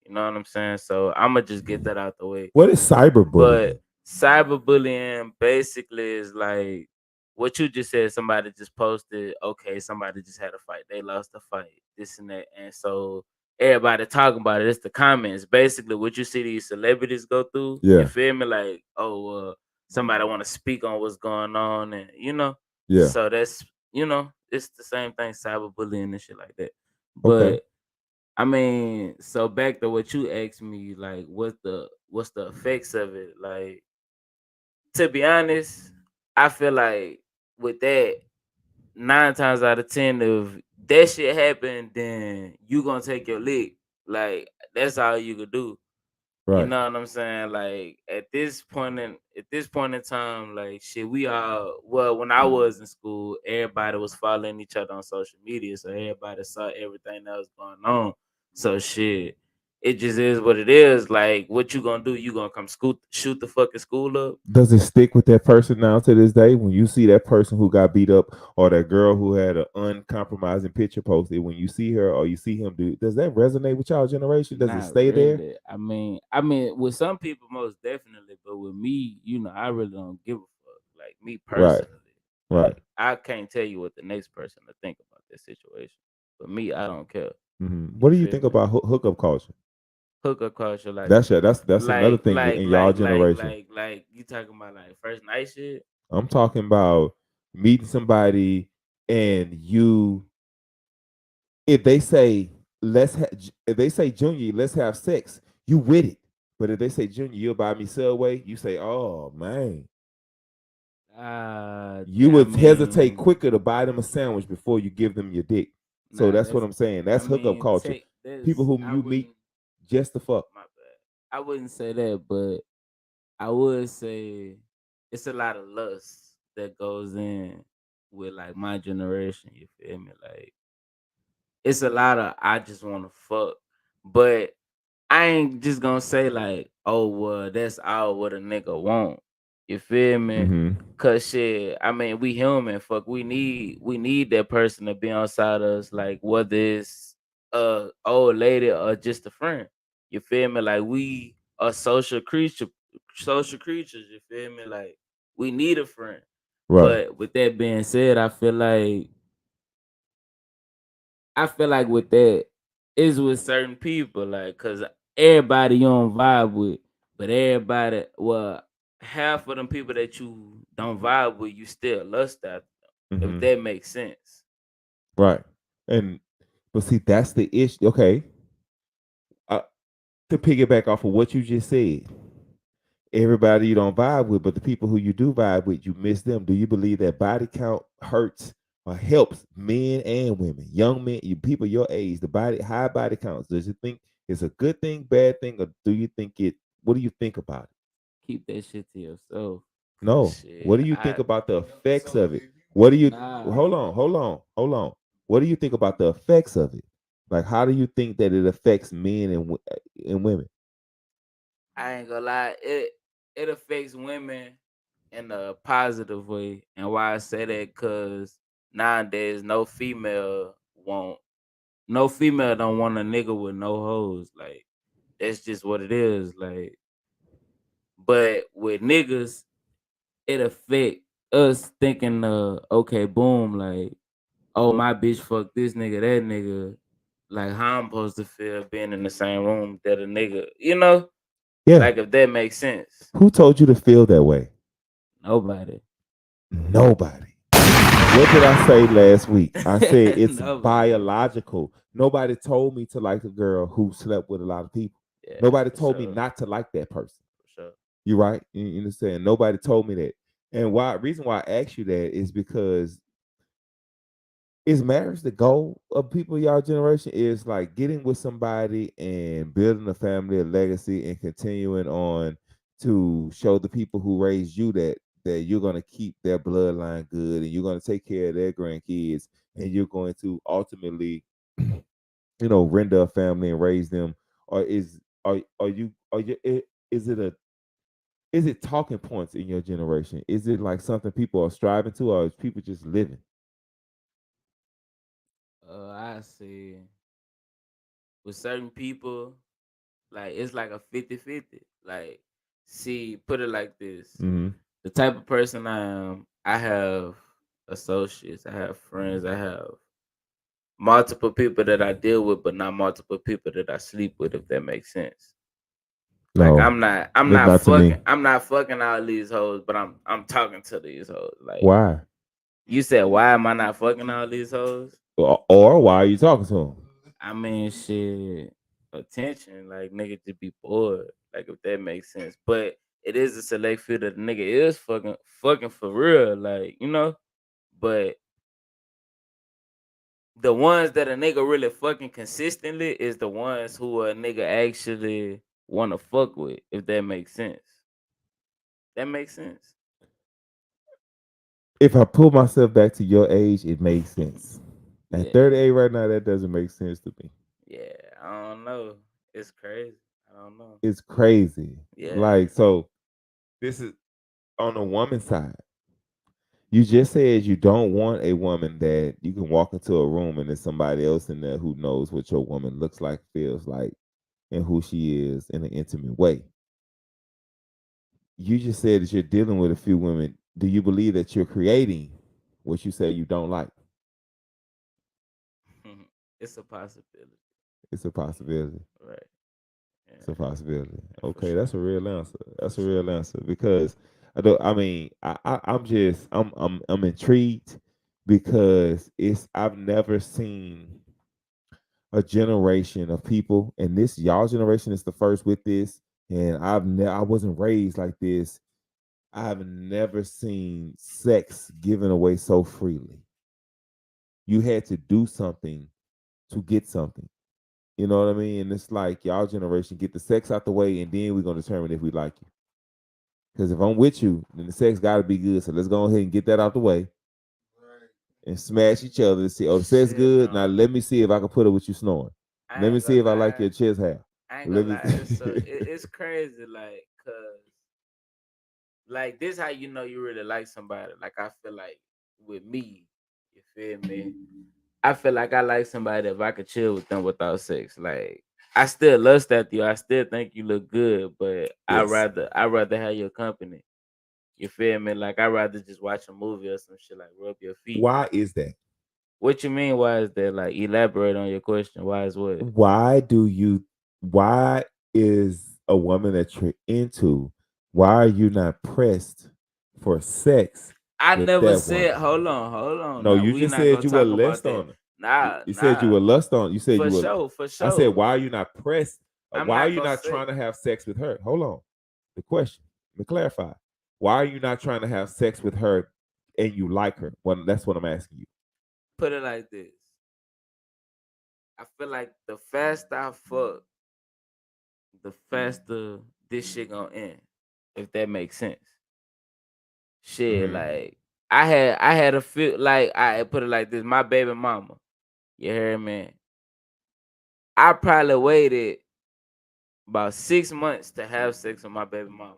you know what I'm saying. So I'ma just get that out the way. What is But cyberbullying? cyberbullying basically is like what you just said. Somebody just posted, okay, somebody just had a fight. They lost a fight, this and that. And so everybody talking about it. It's the comments. Basically, what you see these celebrities go through. You Yeah, feel me? Like, oh, somebody want to speak on what's going on. And, yeah. so that's, it's the same thing, cyberbullying and shit like that. Okay. But I mean, so back to what you asked me, like, what's the effects of it? Like, to be honest, I feel like with that, 9 times out of 10, if that shit happen, then you gonna take your lick. Like, that's all you could do. You Right. know what I'm saying? Like at this point in time, like shit, we all well, when I was in school, everybody was following each other on social media, so everybody saw everything that was going on. So shit, it just is what it is. Like, what you gonna do? You gonna come shoot the fucking school up? Does it stick with that person now to this day? When you see that person who got beat up, or that girl who had an uncompromising picture posted, when you see her or you see him, does that resonate with y'all generation? Does it Not stay there? really. I mean, with some people, most definitely, but with me, I really don't give a fuck. Like me Right. personally, Right. like I can't tell you what the next person to think about this situation. But me, I don't care. What You do you feel think me? about hookup culture? Hookup culture, That's another like, thing like, in y'all like, like, generation. like, like you talking about like first night shit? I'm talking about meeting somebody, and you, if they say if they say Junior, let's have sex, you with it. But if they say Junior, you'll buy me Subway, you say, oh man, you I would hesitate mean, quicker to buy them a sandwich before you give them your dick. So nah, that's what that's. I'm saying. I That's hookup mean, culture. take People this. whom I you meet wouldn't. just to fuck. My bad. I wouldn't say that, but I would say it's a lot of lust that goes in with like my generation. You feel me? Like it's a lot of I just want to fuck, but I ain't just gonna say like, oh well, that's all what a nigga want. You feel me? Mm-hmm. Cause shit, I mean, we human. Fuck, we need that person to be on side us. Like whether it's a old lady or just a friend. You feel me? Like we are social creatures. You feel me? Like we need a friend. Right. But with that being said, I feel like with that is with certain people, like, cause everybody you don't vibe with, but everybody, well, half of them people that you don't vibe with, you still lust after them. If Mm-hmm. that makes sense. Right. And but see, that's the issue. Okay. Uh, to piggyback off of what you just said, everybody you don't vibe with, but the people who you do vibe with, you miss them. Do you believe that body count hurts or helps men and women, young men, you people your age, the high body counts? Does you think it's a good thing, bad thing, or do you think it? What do you think about it? Keep that shit to yourself. Cause No. What shit, do you think I about the effects of it? What do you? nah, Hold on, hold on, hold on. What do you think about the effects of it? Like, how do you think that it affects men and women? I ain't gonna lie. It affects women in a positive way, and why I say that, cause nowadays no female don't want a nigga with no hoes. Like that's just what it is. Like, but with niggas, it affect us thinking, okay, boom, like, oh my bitch fuck this nigga, that nigga. Like how I'm supposed to feel being in the same room that a nigga, Yeah. like if that makes sense. Who told you to feel that way? Nobody. Nobody. What did I say last week? I said it's Nobody. biological. Nobody told me to like a girl who slept with a lot of people. Yeah, Nobody for told me sure. not to like that person. For sure. You right? You understand? Nobody told me that. And why? Reason why I asked you that is because, is marriage the goal of people y'all generation? Is like getting with somebody and building a family, a legacy, and continuing on to show the people who raised you that you're going to keep their bloodline good, and you're going to take care of their grandkids, and you're going to ultimately render a family and raise them? Or is it a is it talking points in your generation? Is it like something people are striving to, or is people just living? I see with certain people, like it's like a 50-50. Like, see, put it like this. Mm-hmm. The type of person I am, I have associates, I have friends, I have multiple people that I deal with, but not multiple people that I sleep with, if that makes sense. Like No, that's not to me. I'm not fucking all these hoes, but I'm talking to these hoes. Like Why? you said, why am I not fucking all these hoes? Or why are you talking to him? I mean, shit, attention, like nigga to be bored, like if that makes sense. But it is a select few that the nigga is fucking for real, like you know. But the ones that a nigga really fucking consistently is the ones who a nigga actually want to fuck with, if that makes sense. That makes sense. If I pull myself back to your age, it makes sense. At Yeah, 38 right now, that doesn't make sense to me. yeah. I don't know. It's crazy. I don't know. It's crazy. Yeah. Like, so this is on the woman's side. You just said you don't want a woman that you can walk into a room and there's somebody else in there who knows what your woman looks like, feels like, and who she is in an intimate way. You just said that you're dealing with a few women. Do you believe that you're creating what you say you don't like? It's a possibility. It's a possibility. Right. It's a Yeah. possibility. For Okay, sure. that's a real answer. That's For a real sure. answer because I don't. I mean, I'm just I'm intrigued because it's I've never seen a generation of people, and this y'all generation is the first with this, and I wasn't raised like this. I've never seen sex given away so freely. You had to do something to get something. You know what I mean? And it's like y'all generation get the sex out the way, and then we're gonna determine if we like you. Because if I'm with you, then the sex got to be good. So let's go ahead and get that out the way and smash each other to see. Oh, the sex Shit, good. Now no. let me see if I can put it with you snoring. I Let me ain't see gonna if I like lie. your chest hair. I ain't Let gonna me. lie. It's crazy, like, cause like this how you know you really like somebody. Like I feel like with me, you feel me? I feel like I like somebody if I could chill with them without sex. Like I still lust after you. I still think you look good, but Yes. I rather have your company. You feel me? Like I rather just watch a movie or some shit like rub your feet. Why is that? What you mean? Why is that? Like elaborate on your question. Why is what? Why do you? Why is a woman that you're into? Why are you not pressed for sex I with never that said. woman? Hold on. No, Now you we just not gonna said you were talk about lust that. on her. Nah, You said you nah. were lust on. You said For you were. sure, for I said, sure. why are you not pressed? I'm Why are not you gonna not say. trying to have sex with her? Hold on. The question. Let me clarify. Why are you not trying to have sex with her and you like her? Well, that's what I'm asking you. Put it like this. I feel like the faster I fuck, the faster this shit gonna end. If that makes sense. Shit, Mm-hmm. like I had a feel like I put it like this. My baby mama, you hear me? I probably waited about 6 months to have sex with my baby mama.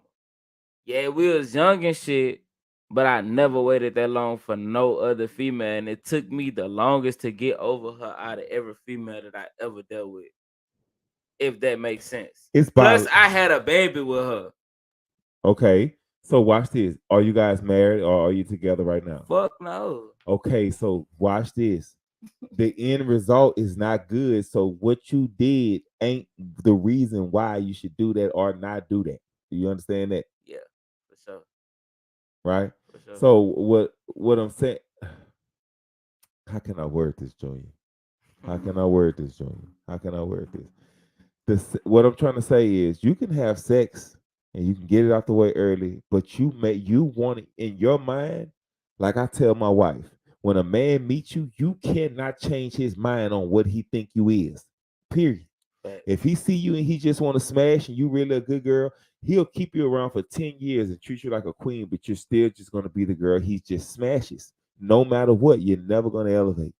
Yeah, we was young and shit, but I never waited that long for no other female, and it took me the longest to get over her out of every female that I ever dealt with. If that makes sense. It's Plus, by I had a baby with her. okay. So watch this. Are you guys married or are you together right now? Fuck no. Okay, so watch this. The end result is not good. So what you did ain't the reason why you should do that or not do that. Do you understand that? Yeah, for sure, Right? for sure. So what I'm saying, how can I word this, Junior? How can I word this, Junior? How can I word this? What I'm trying to say is you can have sex and you can get it out the way early, but you want it in your mind. Like I tell my wife, when a man meets you, you cannot change his mind on what he think you is. Period. Facts. If he see you and he just want to smash and you really a good girl, he'll keep you around for 10 years and treat you like a queen, but you're still just gonna be the girl he just smashes. No matter what, you're never gonna elevate,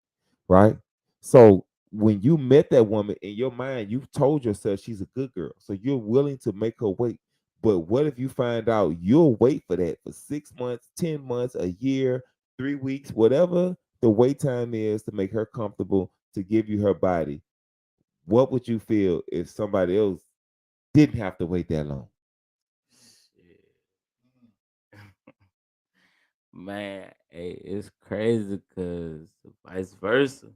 right? So when you met that woman in your mind, you've told yourself she's a good girl. So you're willing to make her wait. But what if you find out you'll wait for that for 6 months, 10 months, a year, 3 weeks, whatever the wait time is to make her comfortable to give you her body? What would you feel if somebody else didn't have to wait that long? Shit. Man, hey, it's crazy because vice versa.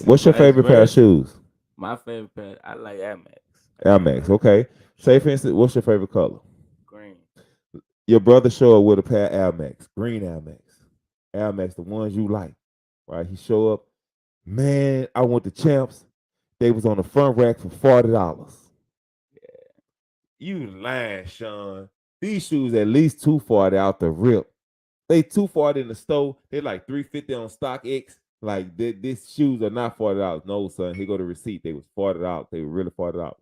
What's your Vice favorite pair of versa. shoes? My favorite pair, I like Air Max. I Air can't Max. lie. Okay. For Say sure. for instance, what's your favorite color? Green. Your brother show up with a pair of Air Max, green Air Max, Air Max, the ones you like, right? He show up. Man, I went to Champs. They was on the front rack for $40. You lying, Sean. These shoes at least 240 out the rip. They 240 in the store. They like 350 on StockX. Like these shoes are not $40. No, son. Here go the receipt. They was $40. They were really $40.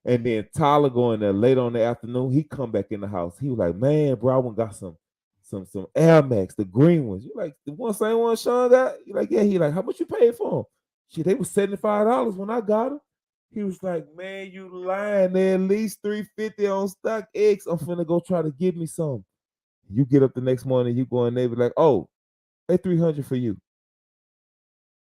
And then Tyler going there late on the afternoon. He come back in the house. He was like, man, bro, I went got some Air Max, the green ones. You like the same one Sean got? You like, yeah. He like, how much you paid for them? Shit, they was $75 when I got them. He was like, man, you lying. They at least 350 on StockX. I'm finna go try to get me some. You get up the next morning, you go in there, be like, oh, they 300 for you.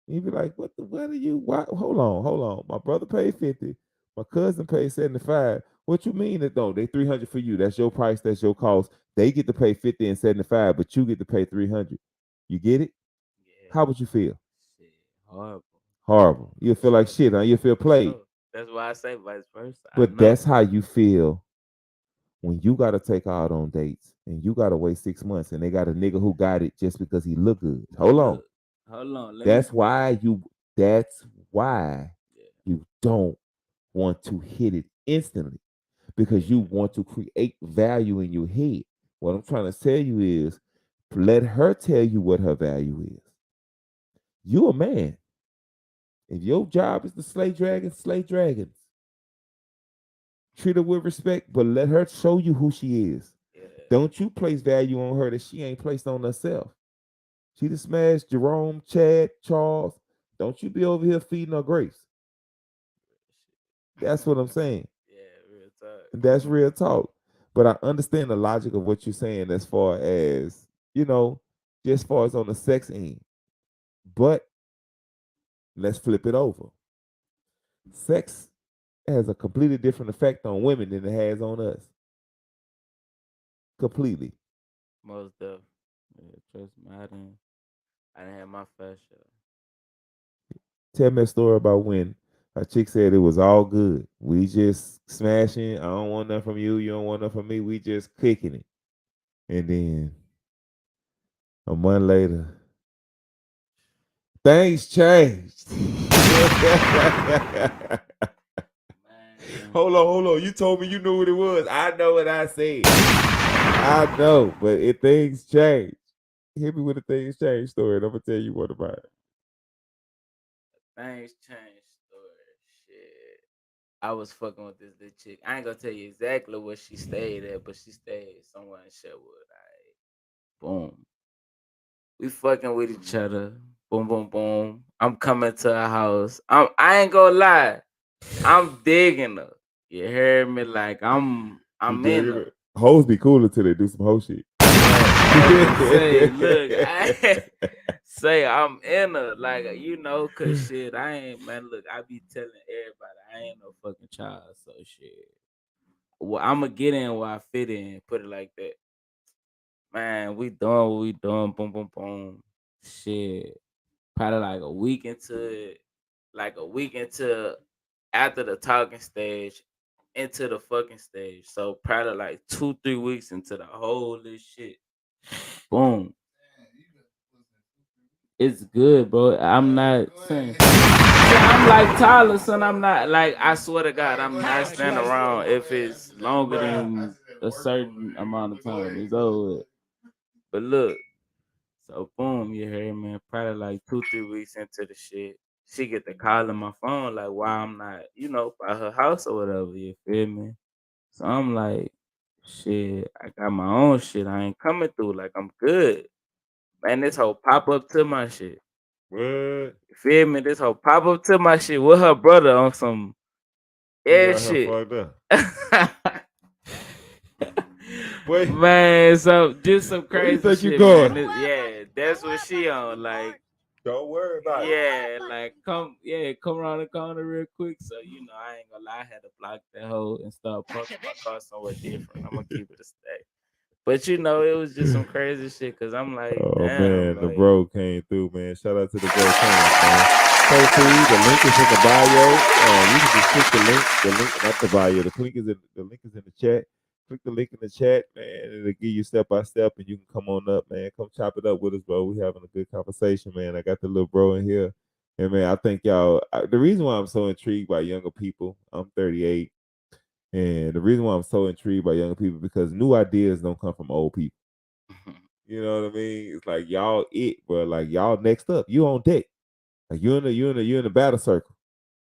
You be like, what are you? Why? Hold on. My brother paid 50. My cousin paid 75. What you mean that no? They 300 for you. That's your price. That's your cost. They get to pay 50 and 75, but you get to pay 300. You get it? Yeah. How would you feel? Shit. Horrible. Horrible. You feel like shit, huh? You feel played. Sure. That's why I say vice versa. But that's how you feel when you got to take out on dates and you got to wait 6 months and they got a nigga who got it just because he look good. Hold on. That's why you don't want to hit it instantly, because you want to create value in your head. What I'm trying to tell you is let her tell you what her value is. You a man. If your job is to slay dragons, slay dragons. Treat her with respect, but let her show you who she is. Yeah. Don't you place value on her that she ain't placed on herself. She done smashed Jerome, Chad, Charles. Don't you be over here feeding her grapes. That's what I'm saying. Yeah, real talk. That's real talk. But I understand the logic of what you're saying as far as, just as far as on the sex end. But let's flip it over. Sex has a completely different effect on women than it has on us. Completely. Most definitely. Yeah, trust me, I didn't have my fair share. Tell me a story about when a chick said it was all good. We just smashing. I don't want nothing from you. You don't want nothing from me. We just kicking it. And then a month later, things changed. Hold on. You told me you knew what it was. I know what I said. I know, but things change. Hit me with the things change story, and I'm gonna tell you what about it. Things change story. Shit. I was fucking with this little chick. I ain't gonna tell you exactly where she stayed at, but she stayed somewhere in Sherwood. Boom. We fucking with each other. Boom, boom, boom. I'm coming to her house. I ain't gonna lie. I'm digging her. You hear me? Like I'm in her. Hoes be cool until they do some hoe shit. Say I'm in her. Like, cause shit, I ain't, man, look, I be telling everybody I ain't no fucking child, so shit. Well, I'ma get in where I fit in, put it like that. Man, we doing what we doing, boom, boom, boom. Shit. Probably like a week into it, after the talking stage, into the fucking stage. So probably like 2-3 weeks into the whole this shit. Boom. It's good, bro. I'm not saying. I'm like Tyler, son. I'm not like. I swear to God, I'm not standing around if it's longer than a certain amount of time. It's over. But look, so boom, you hear me? Probably like 2-3 weeks into the shit, she get the call on my phone like, why I'm not, by her house or whatever. You feel me? So I'm like, shit, I got my own shit. I ain't coming through. Like I'm good. Man, this whole pop up to my shit. What? You feel me? This whole pop up to my shit with her brother on some shit. Man, so just some crazy shit, man. Yeah, that's what she on. Like, don't worry about it. Yeah, like come around the corner real quick. So I ain't gonna lie, I had to block that hoe and start parking my car somewhere different. I'm gonna keep it a stay. But it was just some crazy shit. Cause I'm like, oh damn, man, like, the bro came through, man. Shout out to the bro came, man. So the link is in the bio. You can just click the link, not the bio. The link is in the chat. Click the link in the chat, man. It'll give you step by step, and you can come on up, man. Come chop it up with us, bro. We having a good conversation, man. I got the little bro in here, And man, I think y'all. The reason why I'm so intrigued by younger people, I'm 38, and the reason why I'm so intrigued by younger people because new ideas don't come from old people. You know what I mean? It's like y'all bro. Like y'all next up. You on deck. Like you in the battle circle.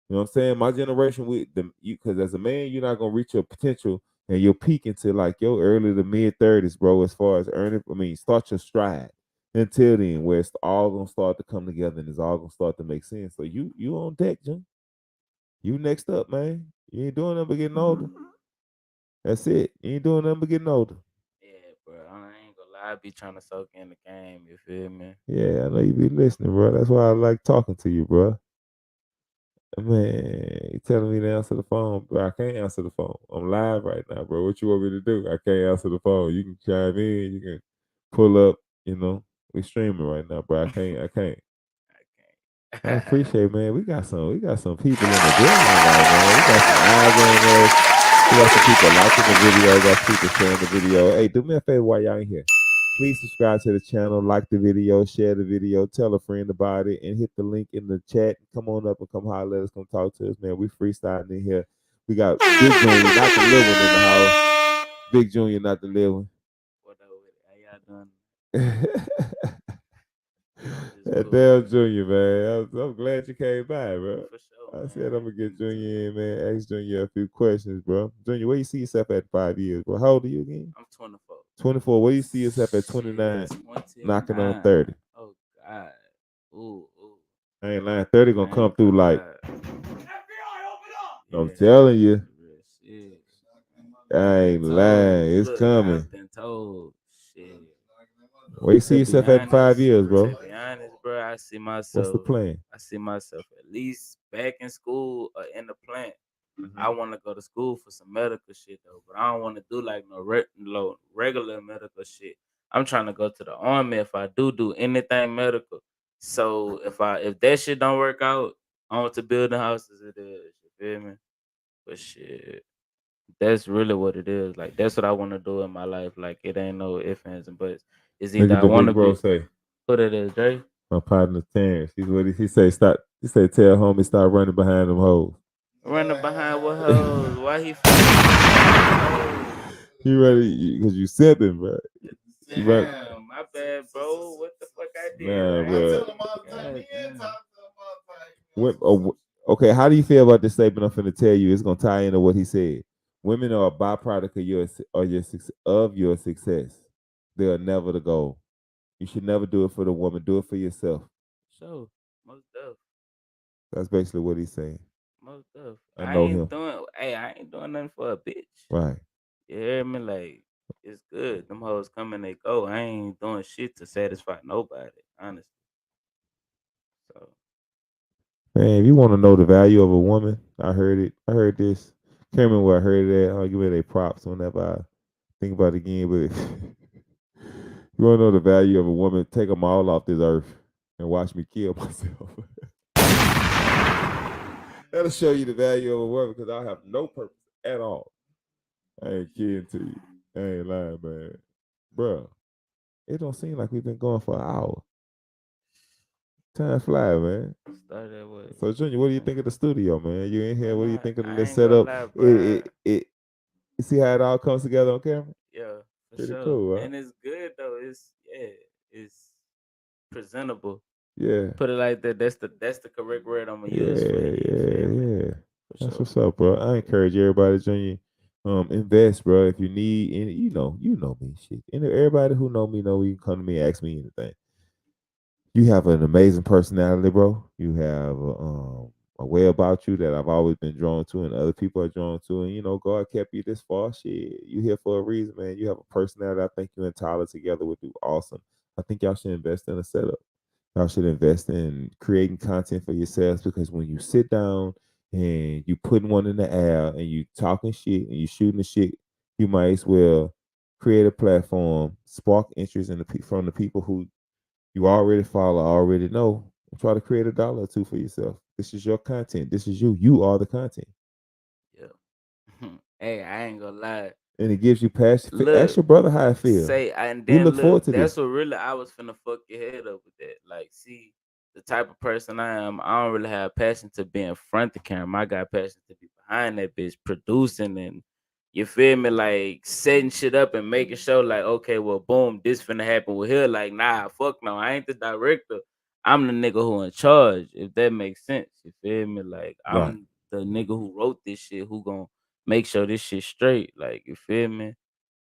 You know what I'm saying? My generation with them, because as a man, you're not gonna reach your potential and your peak until like your early to mid 30s, bro. As far as earning, I mean, start your stride. Until then, where it's all gonna start to come together and it's all gonna start to make sense. So you on deck, Jim. You next up, man. You ain't doing nothing but getting older. That's it. You ain't doing nothing but getting older. Yeah, bro. I ain't gonna lie. I be trying to soak in the game. You feel me? Yeah, I know you be listening, bro. That's why I like talking to you, bro. Man, you telling me to answer the phone, bro. I can't answer the phone. I'm live right now, bro. What you want me to do? I can't answer the phone. You can chime in. You can pull up. You know, we streaming right now, bro. I can't. I can't. I I can't. appreciate, man. We got some people in the building right now. We got some eyes on us. We got some people liking the video. Got some people sharing the video. Hey, do me a favor while y'all in here. Please subscribe to the channel, like the video, share the video, tell a friend about it, and hit the link in the chat. Come on up and come holler at us, come talk to us, man. We freestyling in here. We got Big Junior, not the little one in the house. Big Junior, not the little What up with it? How y'all doing? one. Just That cool. damn Junior, man. I'm glad you came by, bro. For sure, I said man. I'm gonna get Junior in, man. Ask Junior a few questions, bro. Junior, where you see yourself at 5 years, bro? How old are you again? I'm 24. 24. Where you see yourself at Shit, 29? Knocking on 29. 30. Oh God. Ooh, ooh. I ain't lying. 30 gonna I come ain't through gonna like lie. I'm Yeah, telling you. real shit. I I've been ain't told. lying. It's Look, coming. I've been told. Shit. Where you see To be yourself at five honest, years, bro? to be honest, bro, I see What's the myself. plan? I see myself at least back in school or in the plant. I Mm-hmm. want to go to school for some medical shit though, but I don't want to do like no regular medical shit. I'm trying to go to the army if I do anything medical. So if that shit don't work out, I want to build the houses. It is, you feel me? But shit, that's really what it is. Like that's what I want to do in my life. Like it ain't no ifs ands and buts. It's Look either at I the want big to bro be say. what it is, Dre. My partner Terrence. He's what he say. Stop. He say tell homie stop running behind them hoes. Running behind what hoes? Why he running behind hoes? You ready? Because you sipping, bro. You right. Damn, my bad, bro. What the fuck I did Nah, right? bro. God damn. Okay, how do you feel about this statement I'm finna tell you? It's gonna tie into what he said. Women are a byproduct of your success. They are never the goal. You should never do it for the woman. Do it for yourself. So, most def, That's basically what he's saying. most def. I know him. I ain't doing nothing for a bitch. Right. You hear me? Like, it's good. Them hoes come and they go. I ain't doing shit to satisfy nobody, honestly. So, Man, if you want to know the value of a woman, I heard it. I heard this. Can't remember where I heard it at. I'll give it a props whenever I think about it again. But you want to know the value of a woman, take them all off this earth and watch me kill myself. That'll show you the value of a woman because I have no purpose at all. I ain't kidding to you. I ain't lying, man. Bruh, it don't seem like we've been going for an hour. Time fly, man. started with. So Junior, what do you think of the studio, man? You in here? What do you think of I the ain't gonna setup? lie, It, bro. you see how it all comes together on camera? Yeah, for Pretty sure. cool, huh? And it's good though. It's presentable. Yeah. Put it like that. That's the correct word I'm gonna use for Yeah, it. You yeah, feel me? yeah. For That's sure. what's up, bro. I encourage everybody, Junior. Invest, bro. If you need any, you know me, shit. And everybody who know you can come to me and ask me anything. You have an amazing personality, bro. You have a way about you that I've always been drawn to, and other people are drawn to. And God kept you this far. Shit, you here for a reason, man. You have a personality. I think you and Tyler together would do awesome. I think y'all should invest in a setup. Y'all should invest in creating content for yourselves because when you sit down and you putting one in the air and you talking shit and you shooting the shit, you might as well create a platform, spark interest from the people who you already follow, already know, and try to create a dollar or two for yourself. This is your content. This is you. You are the content. Yeah. Hey, I ain't gonna lie. And it gives you passion. Ask Look, your brother how I feel. and We then look look. forward to That's this. what really I was finna fuck your head up with that. Like, see. the type of person I am, I don't really have passion to be in front of the camera. I got passion to be behind that bitch, producing and you feel me, like setting shit up and making sure, like, okay, well, boom, this finna happen with here. Like, nah, fuck no, I ain't the director. I'm the nigga who in charge, if that makes sense. You feel me? Like, Right. I'm the nigga who wrote this shit, who gonna make sure this shit straight. Like, you feel me?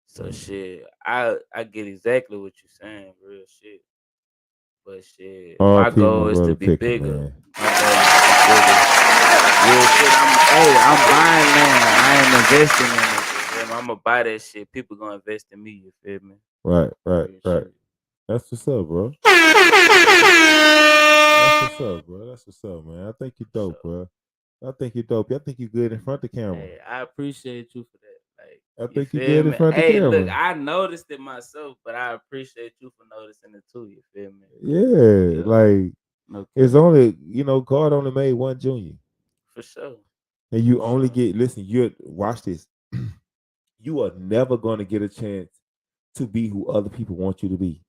So shit, I get exactly what you're saying, real shit. But shit, my R.P. my goal is to brother be Picker, bigger. man. My goal is to be bigger. Real shit. I'm buying land. I ain't investing in it. You feel me? I'm gonna buy that shit. People gonna invest in me. You feel me? Right, right, Real right. shit. That's what's up, bro. That's what's up, bro. That's what's up, man. I think you For dope, sure. bro. I think you dope. I think you good in front of the camera. Hey, I appreciate you for that. Like, I you think you feel good in me? front of the Hey, look, camera. I noticed it myself, but I appreciate you for noticing it too. You feel me? Yeah, Yeah, like no it's cap. only God only made one junior, For sure. and you For only sure. get listen. You watch this. You are never gonna get a chance to be who other people want you to be.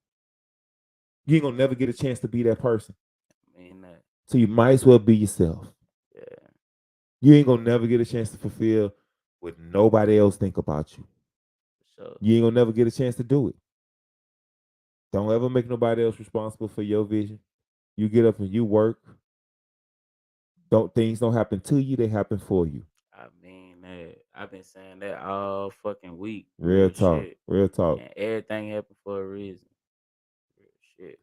You ain't gonna never get a chance to be that person. I mean that. So you might as well be yourself. Yeah, You ain't gonna never get a chance to fulfill what nobody else think about you. for sure. You ain't gonna never get a chance to do it. Don't ever make nobody else responsible for your vision. You get up and you work. Don't things don't happen to you, they happen for you. I mean that. I've been saying that all fucking week. Real Real talk. shit. Real talk. And everything happened for a reason. Real shit.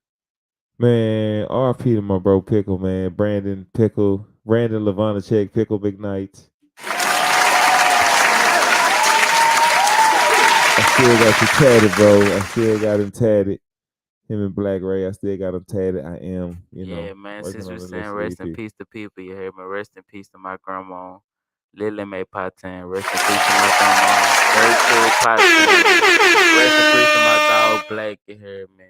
Man, RP to my bro Pickle, man. Brandon Pickle. Brandon Check Pickle Big Night. I still got you tatted, bro. I still got him tatted. Him and Black Ray, I still got him tatted. I am, Yeah, man. working Since on we're the saying next rest in EP. peace to people, you hear me? Rest in peace to my grandma. Lily Mae Patin. Rest in peace to my grandma. Gertrude Patin. Rest in peace to my dog Black, you hear me?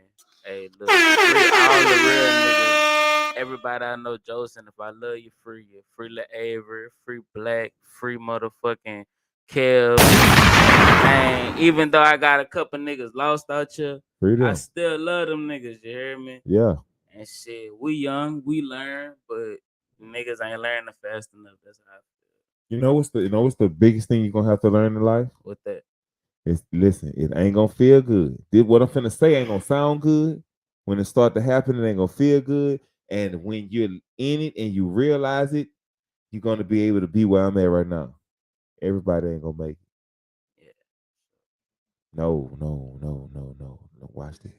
Hey, look. Free all the real niggas. Everybody I know, Joseph, if I love you, free you. Free Lil Avery, free Black, free motherfucking Kev. And even though I got a couple niggas lost out here, I Freedom. still love them niggas, you hear me? Yeah. And shit, we young, we learn, but niggas ain't learning fast enough. That's how I feel. What's the biggest thing you're gonna have to learn in life? With that, Is listen, it ain't gonna feel good. What I'm finna say ain't gonna sound good. When it start to happen, it ain't gonna feel good. And when you're in it and you realize it, you're gonna be able to be where I'm at right now. Everybody ain't gonna make it. yeah. No, no, no, no, no. No, watch this.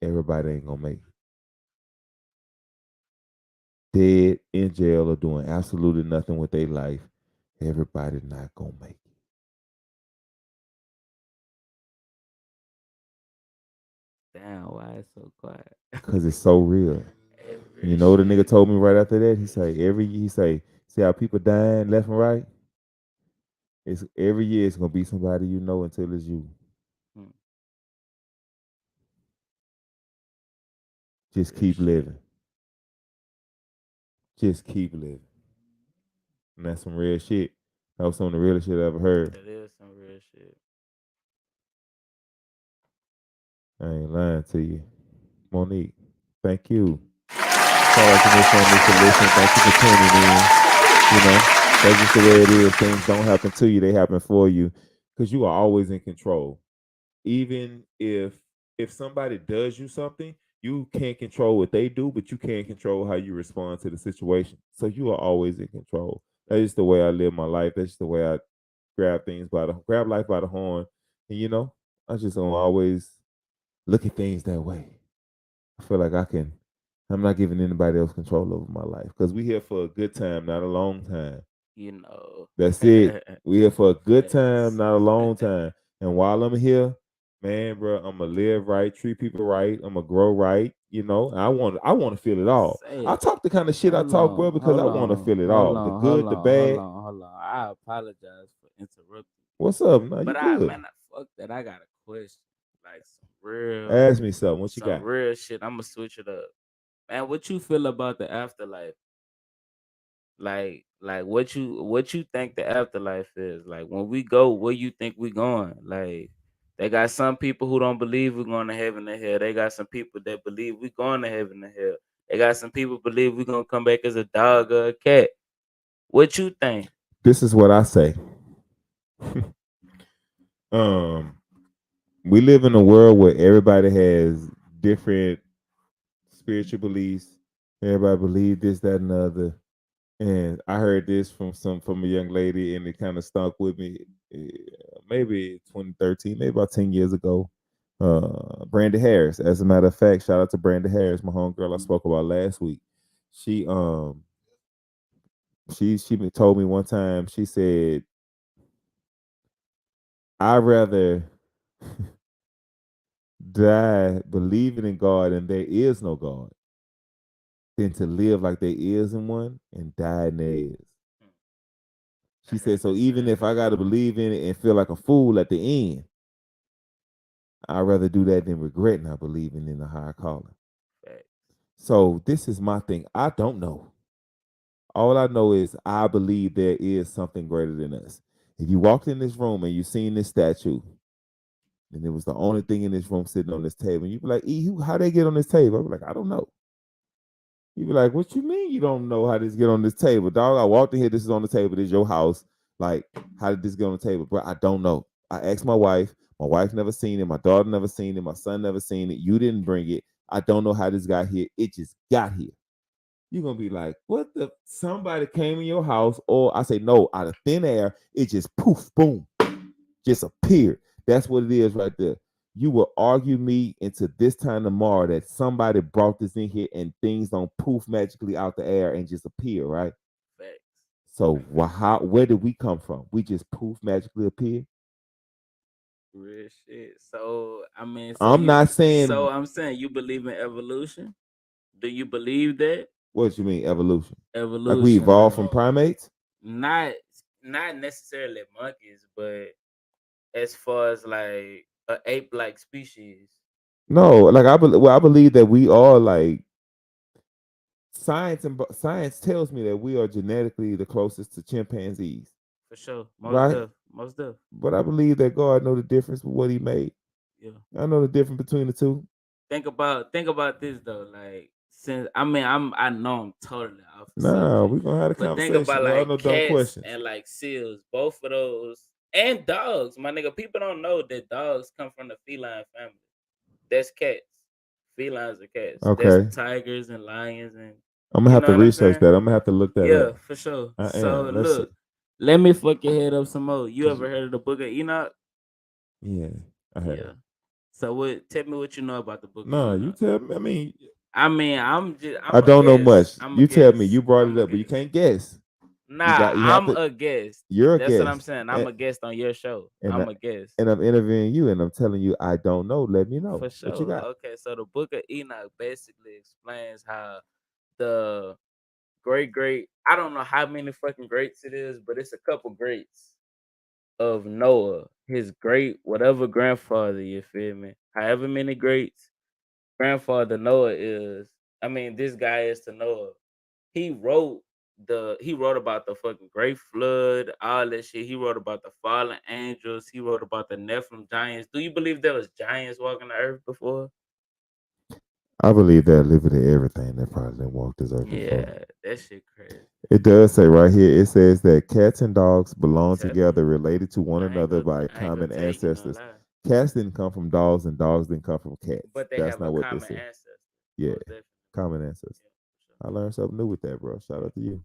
Everybody ain't gonna make it. Dead in jail or doing absolutely nothing with their life. Everybody not gonna make it. Damn, why it's so quiet? Cause it's so real. Every You know what the nigga shit. told me right after that? He say, see how people dying left and right? It's every year it's gonna be somebody you know until it's you. Hmm, Just real keep shit. living. Just keep living. And that's some real shit. That was some of the realest shit I ever heard. That is some real shit. I ain't lying to you. Monique, thank you. Shout out to Miss Monique for listening. Thank you for tuning in. That's just the way it is. Things don't happen to you, they happen for you. Because you are always in control. Even if somebody does you something, you can't control what they do, but you can control how you respond to the situation. So you are always in control. That's just the way I live my life. That's just the way I grab life by the horn. And I just don't always look at things that way. I feel like I'm not giving anybody else control over my life. Because we here for a good time, not a long time. You know. That's it. We here for a good time, Facts. not a long time. And while I'm here, man, bro, I'm gonna live right, treat people right. I'm gonna grow right. I want to feel it all. Say I it. talk the kind of shit I Hold talk, bro, on, because I hold want to on, feel it hold all. The on, hold good, the on, hold bad. on, hold on. I apologize for interrupting. What's up? Now you But good? man, fuck that. I got a question. Like Ask me something. What you some got? real shit. I'ma switch it up. Man, what you feel about the afterlife? Like what you think the afterlife is? Like when we go, where you think we going? Like they got some people who don't believe we're going to heaven or hell. They got some people that believe we going to heaven or hell. They got some people believe we're gonna come back as a dog or a cat. What you think? This is what I say. um, we live in a world where everybody has different spiritual beliefs. Everybody believe this, that, and the other. And I heard this from a young lady, and it kind of stuck with me. Maybe 2013, maybe about 10 years ago. Brandy Harris. As a matter of fact, shout out to Brandy Harris, my homegirl I spoke about last week. She she told me one time. She said, "I'd rather die believing in God and there is no God than to live like there isn't one and die and there is." She said, "So even if I got to believe in it and feel like a fool at the end, I'd rather do that than regret not believing in the higher calling." So this is my thing. I don't know. All I know is I believe there is something greater than us. If you walked in this room and you seen this statue, and it was the only thing in this room sitting on this table, and you be like, "E, how they get on this table?" I be like, "I don't know." You be like, "What you mean you don't know how this get on this table, dog? I walked in here. This is on the table. This is your house. Like, how did this get on the table, bro? I don't know." I asked my wife. My wife never seen it. My daughter never seen it. My son never seen it. You didn't bring it. I don't know how this got here. It just got here. You're gonna be like, "What the? Somebody came in your house?" Or I say, "No, out of thin air, it just poof, boom, just appeared." That's what it is right there. You will argue me into this time tomorrow that somebody brought this in here and things don't poof magically out the air and just appear, right? Facts. So where did we come from? We just poof magically appear? Real shit. So I mean, I'm not saying. So I'm saying you believe in evolution. Do you believe that What you mean evolution? evolution? Like we evolved from primates? Not necessarily monkeys, but as far as like a ape like species. No, like I believe that we are like science tells me that we are genetically the closest to chimpanzees. For sure. Right? Most def. But I believe that God know the difference with what he made. Yeah. I know the difference between the two. Think about this though. Like since I know I'm totally off the Nah, subject. we're gonna have a But think conversation. about Bro. like No dumb cats questions. and like seals, both of those, and dogs. My nigga, people don't know that dogs come from the feline family. That's cats. Felines are cats. Okay. That's tigers and lions and I'm gonna have to research that. I'm gonna have to look that up. yeah, for sure. I So am. Let's look, see. let me fuck your head up some more. You ever heard of the Book of Enoch? Yeah, I have. Yeah. So what? Tell me what you know about the Book of No, you Enoch. tell me. I'm just. I don't know much. I'm You tell me. guess. You brought I'm it a up, but you guess. can't guess. Nah, You have I'm to. a guest. You're a That's what I'm guest. saying. I'm a guest on your show. And I'm a guest. and I'm interviewing you, and I'm telling you I don't know. Let me know For what you sure. got. Okay, so the Book of Enoch basically explains how the great I don't know how many fucking greats it is, but it's a couple greats of Noah, his great whatever grandfather, you feel me? However many greats grandfather Noah is, I mean this guy is to Noah. He wrote he wrote about the fucking great flood, all that shit. He wrote about the fallen angels. He wrote about the Nephilim giants. Do you believe there was giants walking the earth before? I believe that limited everything that probably didn't walk this earth before. Yeah, that shit crazy. It does say right here. It says that cats and dogs belong together, related to one another by common ancestors. Cats didn't come from dogs, and dogs didn't come from cats. But they That's have not a what common this is. ancestor. Yeah, Most definitely. common ancestors. I learned something new with that, bro. Shout out to you.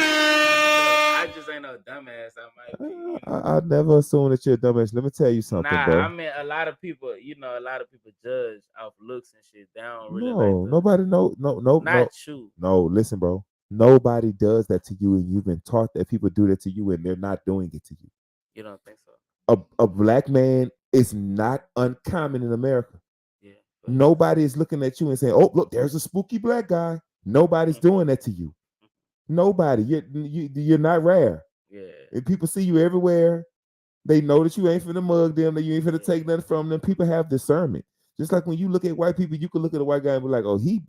I just ain't no dumbass. I might be. You know. I never assume that you're a dumbass. Let me tell you something, Nah, bro. I mean a lot of people. You know, a lot of people judge off looks and shit. They don't really No, like. nobody know. No. Not you. No, listen, bro. Nobody does that to you, and you've been taught that people do that to you, and they're not doing it to you. You don't think so? A black man is not uncommon in America. Yeah. Nobody is looking at you and saying, "Oh, look, there's a spooky black guy." Nobody's doing that to you. Nobody. You're not rare. Yeah. And people see you everywhere. They know that you ain't finna mug them, that you ain't finna take nothing from them. People have discernment. Just like when you look at white people, you can look at a white guy and be like, "Oh, he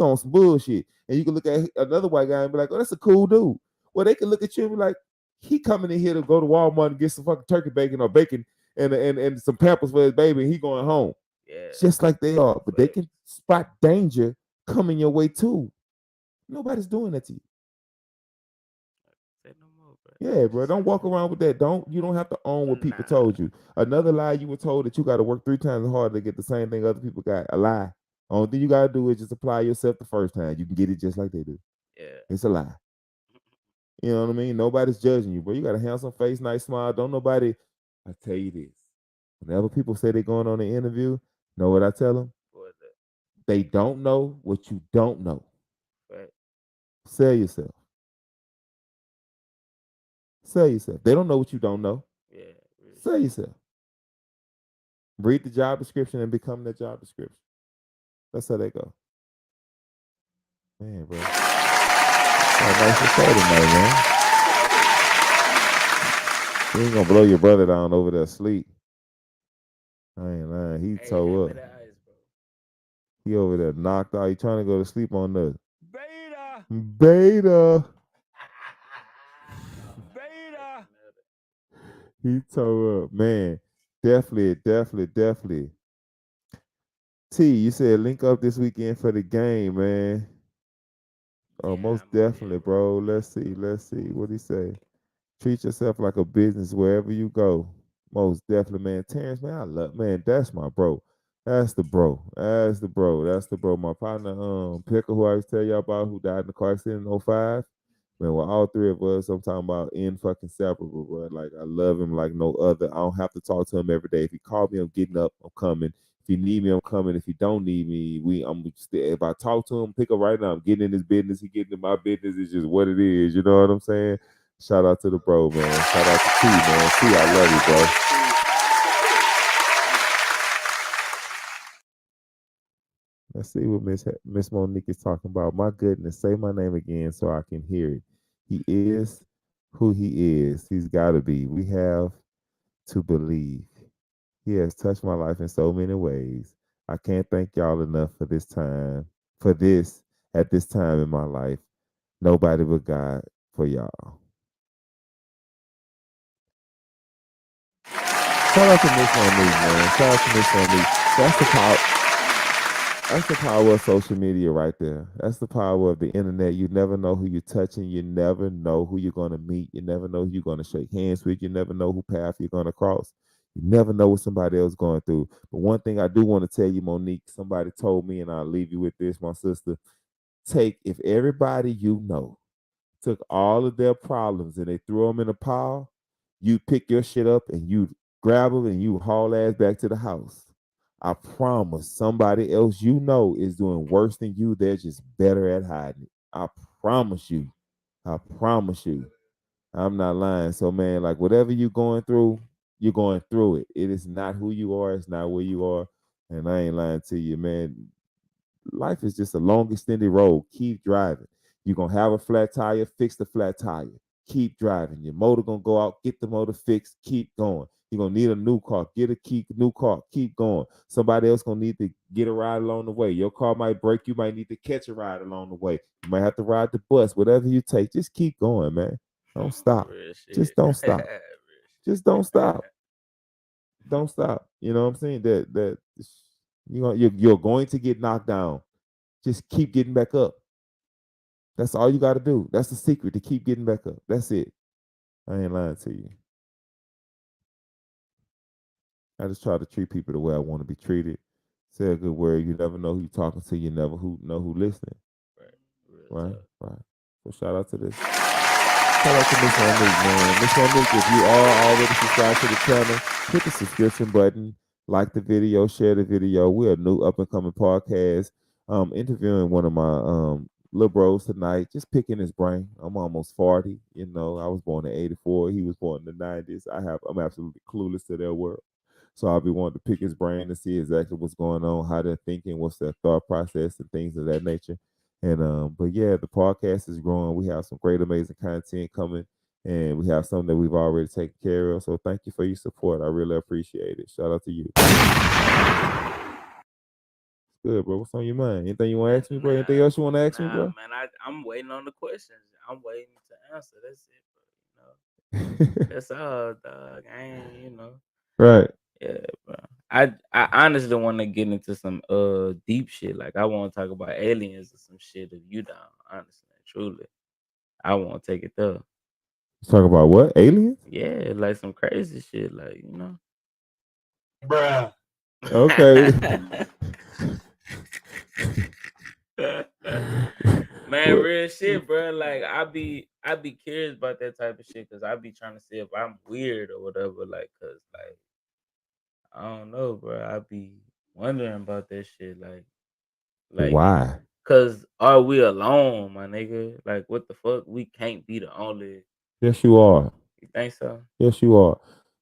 on some bullshit." And you can look at another white guy and be like, "Oh, that's a cool dude." Well, they can look at you and be like, "He coming in here to go to Walmart and get some fucking turkey bacon or bacon and some Pampers for his baby, and he going home." Yeah. Just like they are, but they can spot danger coming your way too. Nobody's doing that to you. Say no more, bro. Yeah, bro. Don't walk around with that. You don't have to own what people told you. Another lie, you were told that you got to work 3 times harder to get the same thing other people got. A lie. Only thing you gotta do is just apply yourself the first time. You can get it just like they do. Yeah. It's a lie. You know what I mean? Nobody's judging you, bro. You got a handsome face, nice smile. Don't nobody. I tell you this. Whenever people say they're going on an interview, know what I tell them? What the They don't know what you don't know. fact? Sell yourself. Sell yourself. They don't know what you don't know. Yeah. Really. Sell yourself. Read the job description and become that job description. That's how they go. Man, bro. Nice to say tonight, man. You ain't gonna blow your brother down over there asleep. I ain't lying. He toe up. He over there knocked out. He trying to go to sleep on the Beta. Beta. He toe up. Man, definitely. T, you said link up this weekend for the game, man. Oh, Yeah, most definitely, bro. Let's see. What he say? Treat yourself like a business wherever you go. Most definitely, man. Terrence, man, I love, man. That's my bro. That's the bro. That's the bro. My partner, Picker, who I always tell y'all about, who died in the car accident in '05. Man, well, all three of us, I'm talking about inseparable, bro. Like, I love him like no other. I don't have to talk to him every day. If he called me, I'm getting up, I'm coming. If you need me, I'm coming. If you don't need me, if I talk to him, pick up right now, I'm getting in his business, he getting in my business. It's just what it is. You know what I'm saying? Shout out to the bro, man. Shout out to T, man. T, I love you, bro. Let's see what Miss Monique is talking about. My goodness, say my name again so I can hear it. He is who he is. He's got to be. We have to believe. He has touched my life in so many ways. I can't thank y'all enough for this time, for this at this time in my life. Nobody but God for y'all. Shout out to Miss Monique, man. Shout out to Miss Monique. That's the power. That's the power of social media right there. That's the power of the internet. You never know who you're touching. You never know who you're going to meet. You never know who you're going to shake hands with. You never know who path you're going to cross. You never know what somebody else going through. But one thing I do want to tell you, Monique, somebody told me, and I'll leave you with this, my sister. If everybody you know took all of their problems and they threw them in a pile, you pick your shit up and you grab them and you haul ass back to the house. I promise somebody else you know is doing worse than you. They're just better at hiding it. I promise you. I promise you. I'm not lying. So, man, like whatever you're going through it. It is not who you are. It's not where you are. And I ain't lying to you, man. Life is just a long, extended road. Keep driving. You're going to have a flat tire, fix the flat tire. Keep driving. Your motor going to go out, get the motor fixed, keep going. You're going to need a new car, get a new car, keep going. Somebody else going to need to get a ride along the way. Your car might break, you might need to catch a ride along the way. You might have to ride the bus, whatever you take. Just keep going, man. Don't stop. Just don't stop. Just don't stop. Don't stop. You know what I'm saying? That you're going to get knocked down. Just keep getting back up. That's all you got to do. That's the secret, to keep getting back up. That's it. I ain't lying to you. I just try to treat people the way I want to be treated. Say a good word. You never know who you're talking to. You never know who listening. Right. So shout out to this. Shout out to Miss Monique, man. Miss Monique, if you are already subscribed to the channel, hit the subscription button, like the video, share the video. We're a new up and coming podcast. Interviewing one of my little bros tonight, just picking his brain. I'm almost 40. You know, I was born in '84. He was born in the '90s. I'm absolutely clueless to their world. So I'll be wanting to pick his brain to see exactly what's going on, how they're thinking, what's their thought process, and things of that nature. And but yeah, the podcast is growing. We have some great, amazing content coming, and we have something that we've already taken care of. So thank you for your support. I really appreciate it. Shout out to you. Good, bro. What's on your mind? Anything you want to ask me, bro? Anything else you want to ask me, bro? Man, I'm waiting on the questions. I'm waiting to answer. That's it, bro. You know, that's all, dog. I ain't, Right. Yeah, bro. I honestly want to get into some deep shit. Like I want to talk about aliens or some shit. If you down, honestly, truly, I want to take it there. Talk about what? Aliens? Yeah, like some crazy shit. Like Bruh. Okay. Man, What? real shit, bro. Like I be curious about that type of shit because I be trying to see if I'm weird or whatever. Like, cause like I don't know, bro. I be wondering about that shit. Like, Why? cause are we alone, my nigga? Like, what the fuck? We can't be the only. Yes, you are. You think so? Yes, you are.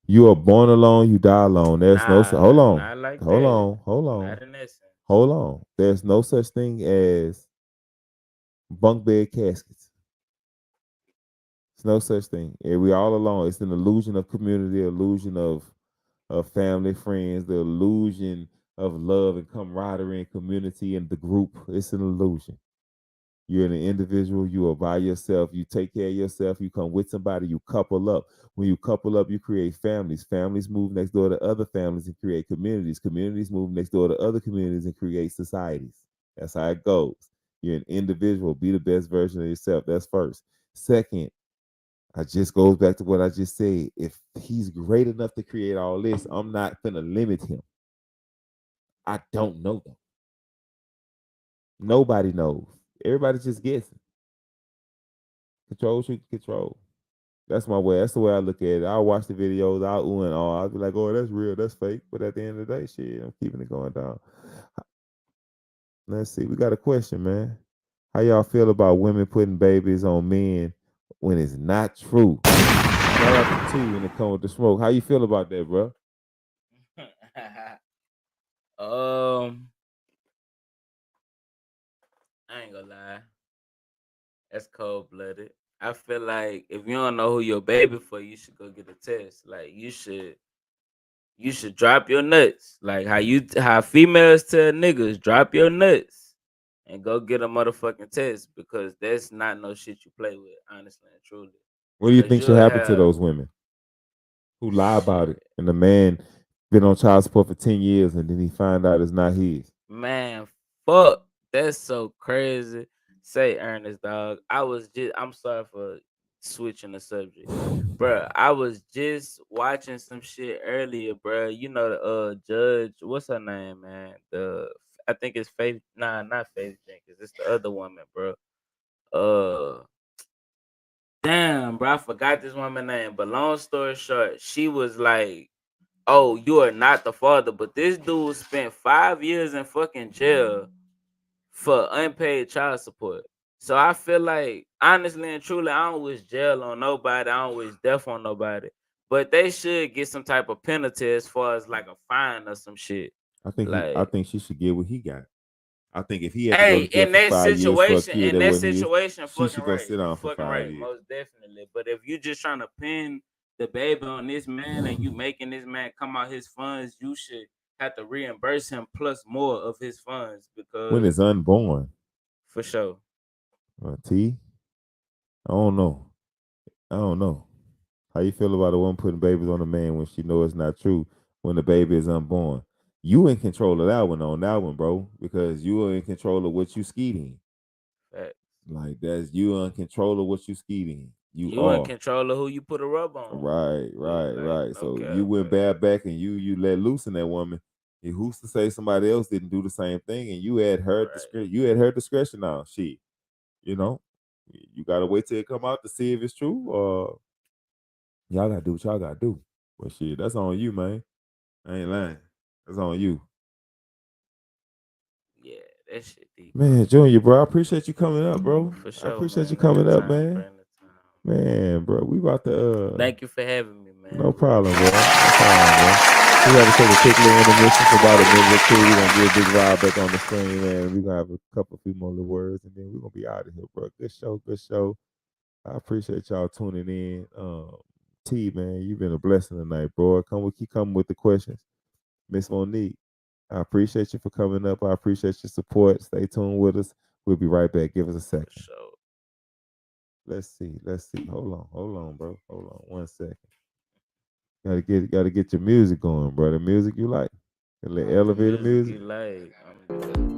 You are born alone. You die alone. There's no. Hold Nah, on. not like Hold that. on. Hold on. Not in that sense. Hold on. There's no such thing as bunk bed caskets. It's no such thing. We all alone. It's an illusion of community, illusion of family, friends, the illusion of love and camaraderie and community and the group. It's an illusion. You're an individual. You are by yourself. You take care of yourself. You come with somebody. You couple up. When you couple up, you create families. Families move next door to other families and create communities. Communities move next door to other communities and create societies. That's how it goes. You're an individual. Be the best version of yourself. That's first. Second, I just goes back to what I just said. If he's great enough to create all this, I'm not gonna limit him. I don't know them. Nobody knows. Everybody just guessing. Control what you can control. That's my way. That's the way I look at it. I'll watch the videos. I'll ooh and all. I'll be like, oh, that's real. That's fake. But at the end of the day, shit, I'm keeping it going down. Let's see. We got a question, man. How y'all feel about women putting babies on men when it's not true? Shout out to T when it comes with the smoke. How you feel about that, bro? um, I ain't gonna lie. That's cold blooded. I feel like if you don't know who your baby for, you should go get a test. Like you should drop your nuts. Like how females tell niggas drop your nuts and go get a motherfucking test because that's not no shit you play with, honestly and truly. What do you Cause think should you'll happen to have those women who lie about it shit. and the man been on child support for 10 years and then he find out it's not his? Man, fuck. That's so crazy. Say Ernest, dog. I'm sorry for switching the subject. Bruh, I was just watching some shit earlier, bruh. You know the judge, what's her name, man? I think it's Faith. Nah, not Faith Jenkins. It's the other woman, bro. Uh, damn, bro. I forgot this woman name. But long story short, she was like, "Oh, you are not the father." But this dude spent 5 years in fucking jail for unpaid child support. So I feel like, honestly and truly, I don't wish jail on nobody. I don't wish death on nobody. But they should get some type of penalty as far as like a fine or some shit. I Like, think she should get what he got. I think if he had to go hey, to jail for 5 years for a kid in that that wasn't his, situation, she fucking should go right. sit You down for fucking five right, years. most definitely. But if you just trying to pin the baby on this man and you making this man come out his funds, you should have to reimburse him plus more of his funds When because it's unborn, for sure. T, I don't know. I don't know. How you feel about a woman putting babies on a man when she know it's not true when the baby is unborn? You in control of that one on that one, bro, because you are in control of what you skeeting. Facts. Like that's you are in control of what you skeeting. You You in are. control of who you put a rub on. Right, Yeah, right, like right. no So cap, you went but bad back and you let loose in that woman. And who's to say somebody else didn't do the same thing and you had her right. discretion you had her discretion now. She, you know, you gotta wait till it come out to see if it's true. Or y'all gotta do what y'all gotta do. But shit, that's on you, man. I ain't lying. That's on you. Yeah, that shit deep, bro. Man, Junior, bro, I appreciate you coming up, bro. For I sure, appreciate you man. coming up, Anytime, bro. man. Anytime. Man, bro, we about to Thank you for having me, man. no Real problem, bro. shit. No problem, bro. We got to take a quick little intermission for about a minute or two. We're gonna get Big Rob back on the screen, man. We're gonna have a couple few more little words and then we're gonna be out of here, bro. Good show, good show. I appreciate y'all tuning in. T, man, you've been a blessing tonight, bro. Keep coming with the questions. Miss Monique, I appreciate you for coming up. I appreciate your support. Stay tuned with us. We'll be right back. Give us a For second. sure. Let's see. Let's see. Hold on, bro. Hold on 1 second. Gotta get your music going, bro. The music you like. The elevator music. Get laid. I'm gonna get laid.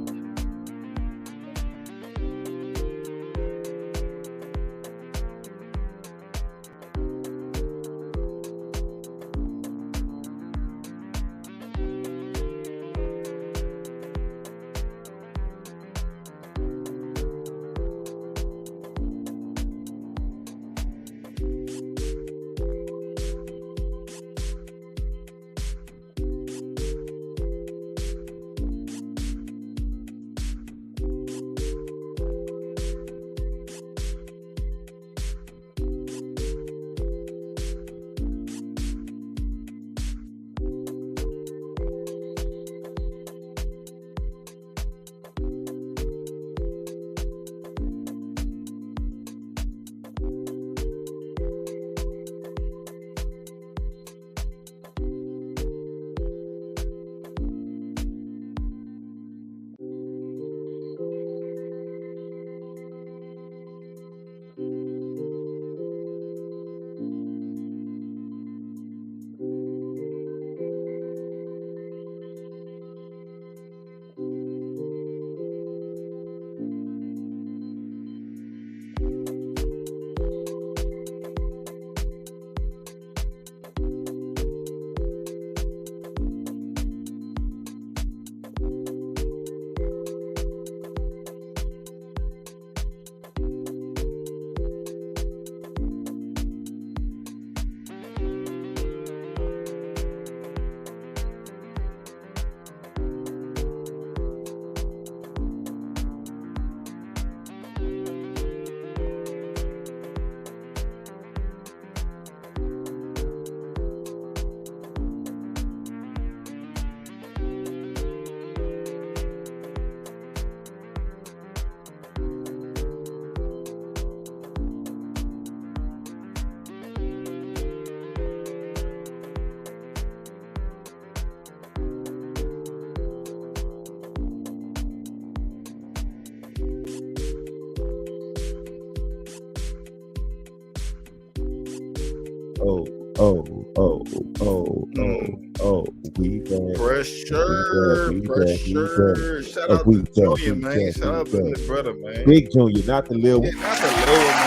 Oh, we back. Pressure. Shout out to Junior, man. Shout out to the brother, man. Big Junior, not the little one. Not the little one,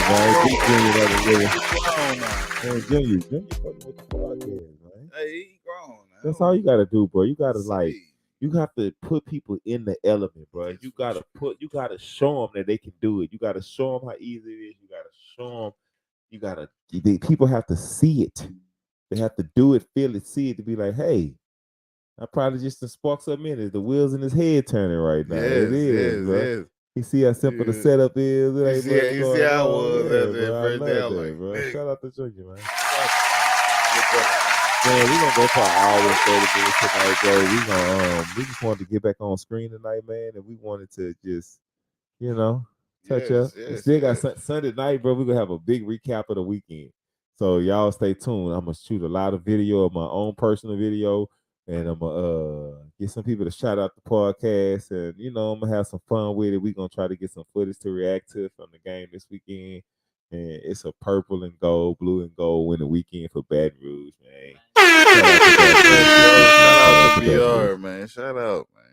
man. Big Junior, not the little one. Man, Junior fucking with the podcast, man. Hey, he grown now. That's all you gotta do, bro. You gotta you have to put people in the element, bro. You gotta show them that they can do it. You gotta show them how easy it is. You gotta show them. People have to see it. They have to do it, feel it, see it to be like, hey, I probably just spark something in it. The wheels in his head turning right now. It is, bro. Yes. You see how simple the setup is. You see how it was bro. after that first day. Bro. Shout out to Junior, man. Man, we're gonna go for an hour and 30 minutes tonight, bro. We just wanted to get back on screen tonight, man, and we wanted to just, touch up. We still got Sunday night, bro. We're gonna have a big recap of the weekend. So y'all stay tuned. I'm gonna shoot a lot of video of my own personal video, and I'm gonna get some people to shout out the podcast, and I'm gonna have some fun with it. We're gonna try to get some footage to react to from the game this weekend. And it's a blue and gold win the weekend for Baton Rouge, man. Shout out to BR, man. Shout out, man.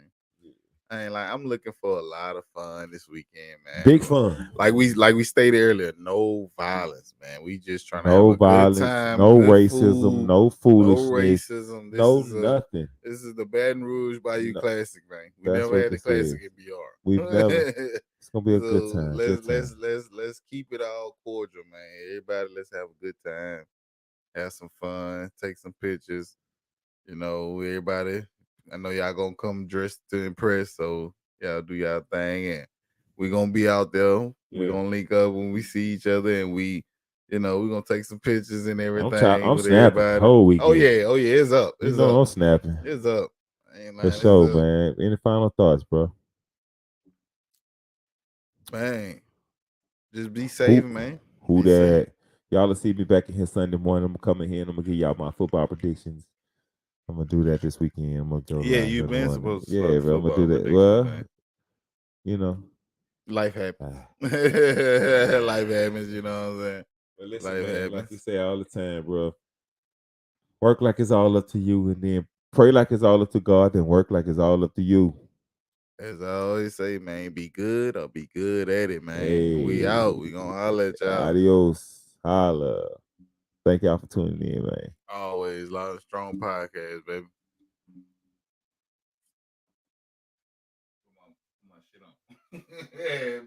I ain't I'm looking for a lot of fun this weekend, man. Big fun. Like we stated earlier, no violence, man. We just trying to have a violence, good time. No good racism, food, no foolishness. No racism. Nothing. This is the Baton Rouge Bayou Classic, man. We That's never had a classic in BR. We've never. It's gonna be a good time. Let's keep it all cordial, man. Everybody, let's have a good time. Have some fun. Take some pictures. Everybody. I know y'all gonna come dressed to impress, so y'all do y'all thing, and we're gonna be out there. Yeah. We're gonna link up when we see each other, and we're gonna take some pictures and everything. I'm snapping everybody. Whole weekend. Oh yeah, it's up. It's up. I'm snapping. It's up. For sure, man. Any final thoughts, bro? Man, just be safe, man. Who that? Y'all will see me back in here Sunday morning. I'm coming here and I'm gonna give y'all my football predictions. I'm gonna do that this weekend. I'm gonna go. Yeah, you've been supposed to. Yeah, bro. I'm gonna do that. Well, life happens. Life happens. You know what I'm saying? But listen, man, like we say all the time, bro. Work like it's all up to you, and then pray like it's all up to God, and work like it's all up to you. As I always say, man, be good or be good at it, man. We Hey, out. We gonna holler at y'all. adios. Holla. Thank y'all for tuning in, man. Always Loud and Strong podcast, baby. Put my shit on. Yeah,